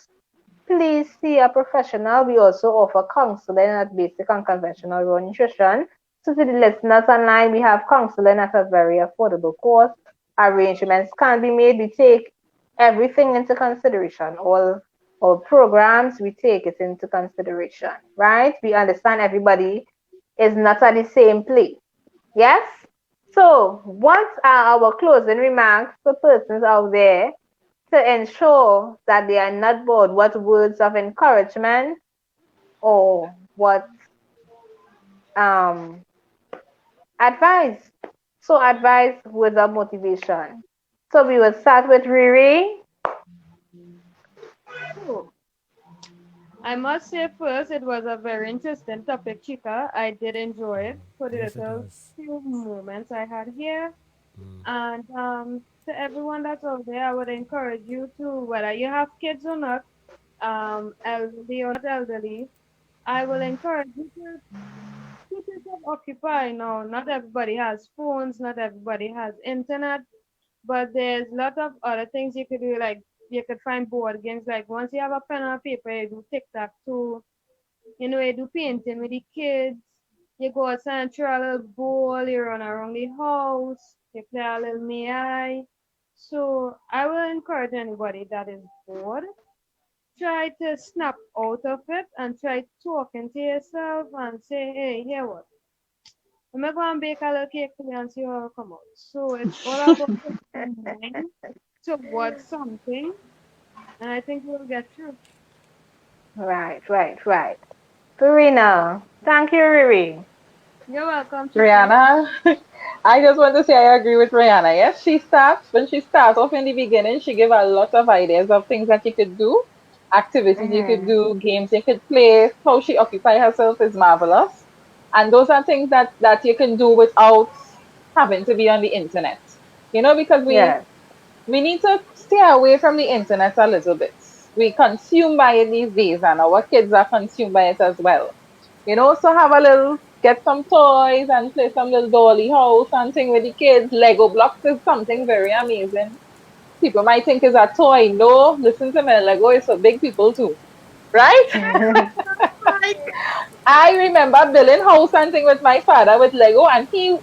please see a professional. We also offer counseling at Basic and Conventional Raw Nutrition. So to the listeners online, we have counseling at a very affordable cost. Arrangements can be made. We take everything into consideration. All programs, we take it into consideration, right? We understand everybody is not at the same place. Yes? So what are our closing remarks for persons out there to ensure that they are not bored? What words of encouragement or what advice? So advice, words of motivation. So we will start with Riri. So, I must say first, it was a very interesting topic, Chica. I did enjoy it for the Yes, it little was. few moments I had here. And to everyone that's out there, I would encourage you to, whether you have kids or not, elderly or not elderly, I will encourage you to keep yourself occupied. Now, not everybody has phones, not everybody has internet, but there's a lot of other things you could do, like you could find board games. Like once you have a pen and paper, you do tic-tac toe, you do painting with the kids. You go outside and throw a little ball, you run around the house, you play a little may I. So I will encourage anybody that is bored, try to snap out of it and try talking to yourself and say, hey, here what? I'm gonna go and bake a little cake today and see how it come out. So it's all about putting your mind towards something, and I think we'll get through. Right, right, right. Farina. Thank you, Riri. You're welcome, Chica. Rihanna, I just want to say I agree with Rihanna. Yes, when she starts off in the beginning, she gave a lot of ideas of things that you could do, activities you could Mm-hmm. do, games you could play. How she occupy herself is marvelous. And those are things that you can do without having to be on the internet. Because we Yes, we need to stay away from the internet a little bit. We consume by it these days, and our kids are consumed by it as well. So get some toys and play some little dolly house and thing with the kids. Lego blocks is something very amazing. People might think it's a toy. No, listen to me, Lego is for big people too, right? I remember building house and thing with my father with Lego, and he's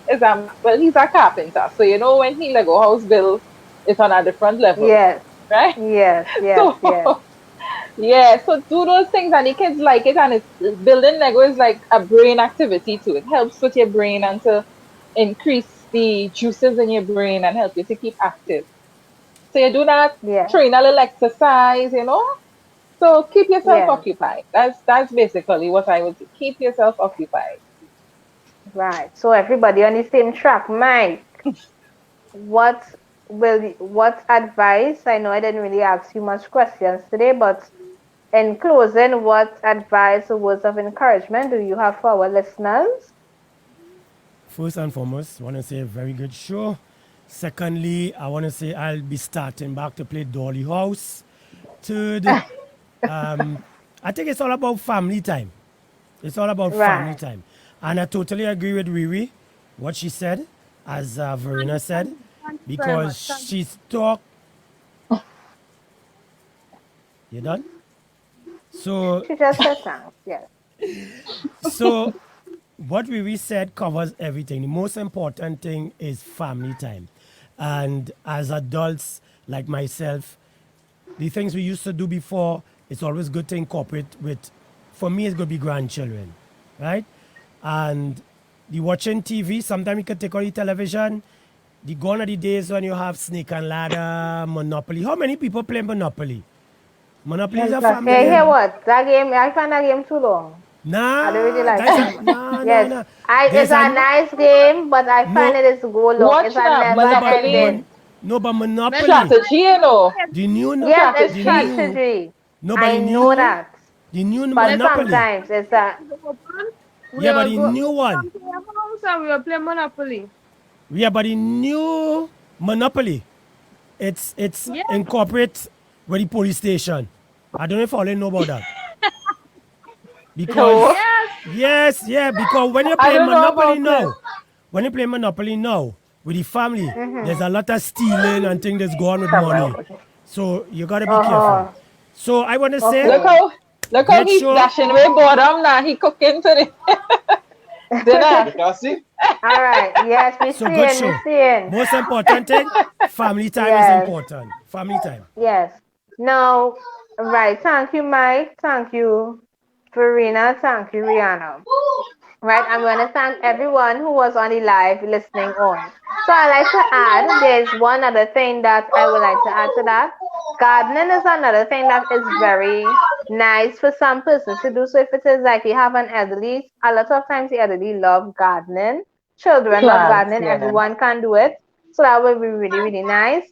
a carpenter. So when he Lego house build, it's on a different level, yes, right? yes, yes, So yes, yeah, so do those things and the kids like it, and building Lego is like a brain activity too. It helps with your brain and to increase the juices in your brain and help you to keep active. So you do that, yes, train a little exercise. So keep yourself yes. occupied. That's basically what I would say. Keep yourself occupied. Right. So everybody on the same track. Mike, what advice? I know I didn't really ask you much questions today, but in closing, what advice or words of encouragement do you have for our listeners? First and foremost, I want to say a very good show. Secondly, I want to say I'll be starting back to play Dolly House. Third, I think it's all about family time. It's all about family Right. time. And I totally agree with Riri, what she said, as Verena said, Thank you very because much. Thank you. she's talk. You done? So, She just said thanks. Yes. so what we said covers everything. The most important thing is family time. And as adults like myself, the things we used to do before, it's always good to incorporate with, for me, it's going to be grandchildren, right? And the watching TV, sometimes you can take on the television. The gone are the days when you have Snake and Ladder, Monopoly. How many people play Monopoly? Monopoly is a family Hey, hear game. what? That game, I find that game too long. I don't really Nah, like that's that a much. nah, nah, Yes, nah. it's There's a a nice game, but I find no, it is go long. It's Watch a now, never no, but Monopoly ending. no, but Megan, Monopoly. strategy, The new, Yes, it's the strategy. new, strategy. no, but I know that. the new But next time Monopoly. sometimes it's a we open, Yeah, but the new we'll one. come to your house and we'll play Monopoly. Yeah, but the new Monopoly. It's Yes, incorporate with the police station. I don't know if all know about that. Because No, yes. yes, yeah, because I don't know about it. when you play Monopoly now with the family, there's mm-hmm. a lot of stealing and things that's going on with Camera. money. So you gotta be careful. Uh-huh. So I want to say, Look Okay. how look how great he's show. dashing away boredom now. He cooking to the dinner. All right. Yes, we So good seeing, we show. seeing. Most important thing, family time is Yes, important. Family time. yes. Now, right. Thank you, Mike. Thank you, Verena. Thank you, Rihanna. Right, I'm going to thank everyone who was on the live listening on. So I like to add, there's one other thing that I would like to add to that. Gardening is another thing that is very nice for some persons to do. So if it is like you have an elderly, a lot of times the elderly love gardening. children love Plants, gardening, yeah. everyone can do it. So that would be really, really nice.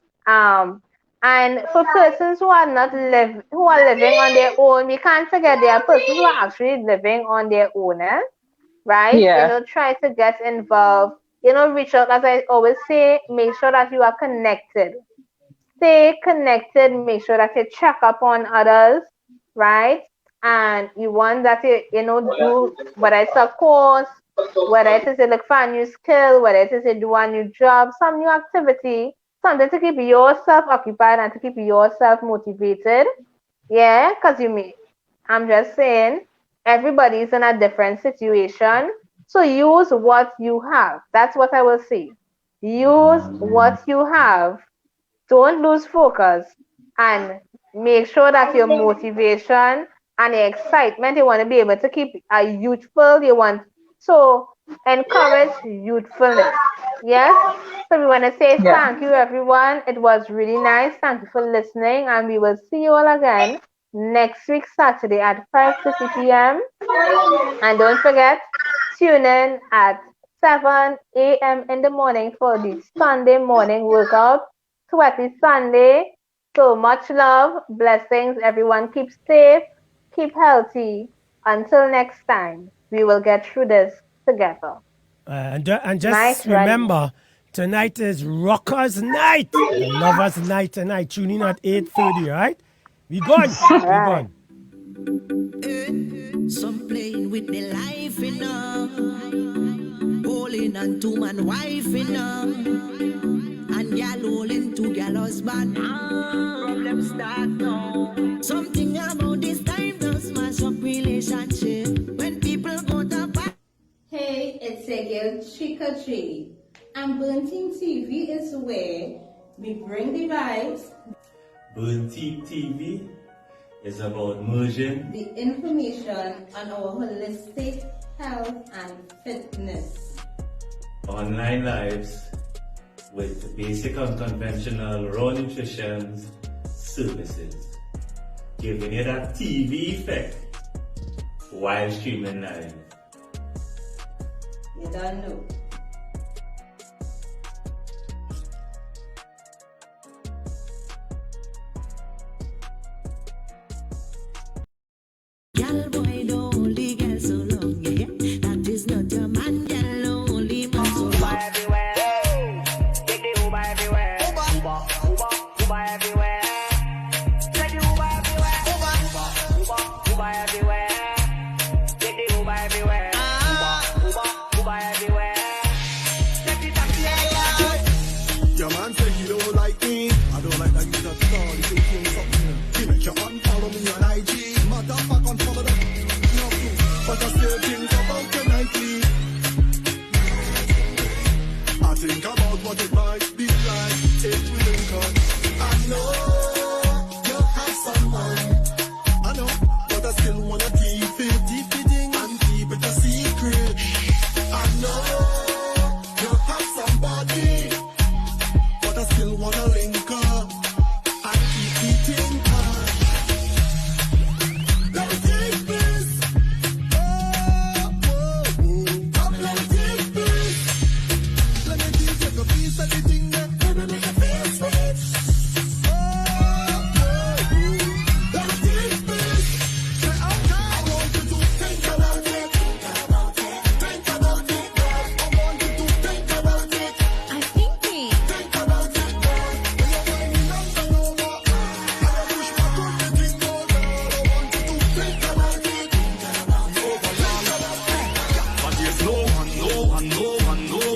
And for persons who are not who are living on their own, we can't forget there are persons who are actually living on their own, right? Yeah. Try to get involved. Reach out, as I always say, make sure that you are connected. Stay connected, make sure that you check up on others, right? And you want that do whether it's a course, whether it is a look for a new skill, whether it is a do a new job, some new activity, something to keep yourself occupied and to keep yourself motivated. Yeah, because I'm just saying, everybody's in a different situation. So use what you have. That's what I will say. Use what you have. Don't lose focus and make sure that your motivation and your excitement, you want to be able to keep a youthful, you want so encourage youthfulness. Yes? So we want to say Yeah. thank you everyone. It was really nice. Thank you for listening, and we will see you all again next week Saturday at 5:30 p.m. And don't forget, tune in at 7 a.m. in the morning for the Sunday morning workout. Sweaty Sunday. So much love, blessings. Everyone keep safe, keep healthy. Until next time, we will get through this together. And just Night run. remember, tonight is Rockers Night, the Lovers Night tonight. Tune in at 8:30, right? We gone. All We right. gone. Some playing with their life, holding on to man wife, and gal holding to gal husband. Problem start now. Something about this time does smash up relationship when people go to back. Hey, it's your girl Chica J, and Bunting TV is where we bring the vibes, Boutique TV is about merging the information on our holistic health and fitness. online lives with basic unconventional raw nutrition services, giving you that TV effect while streaming live. You don't know. Gal boy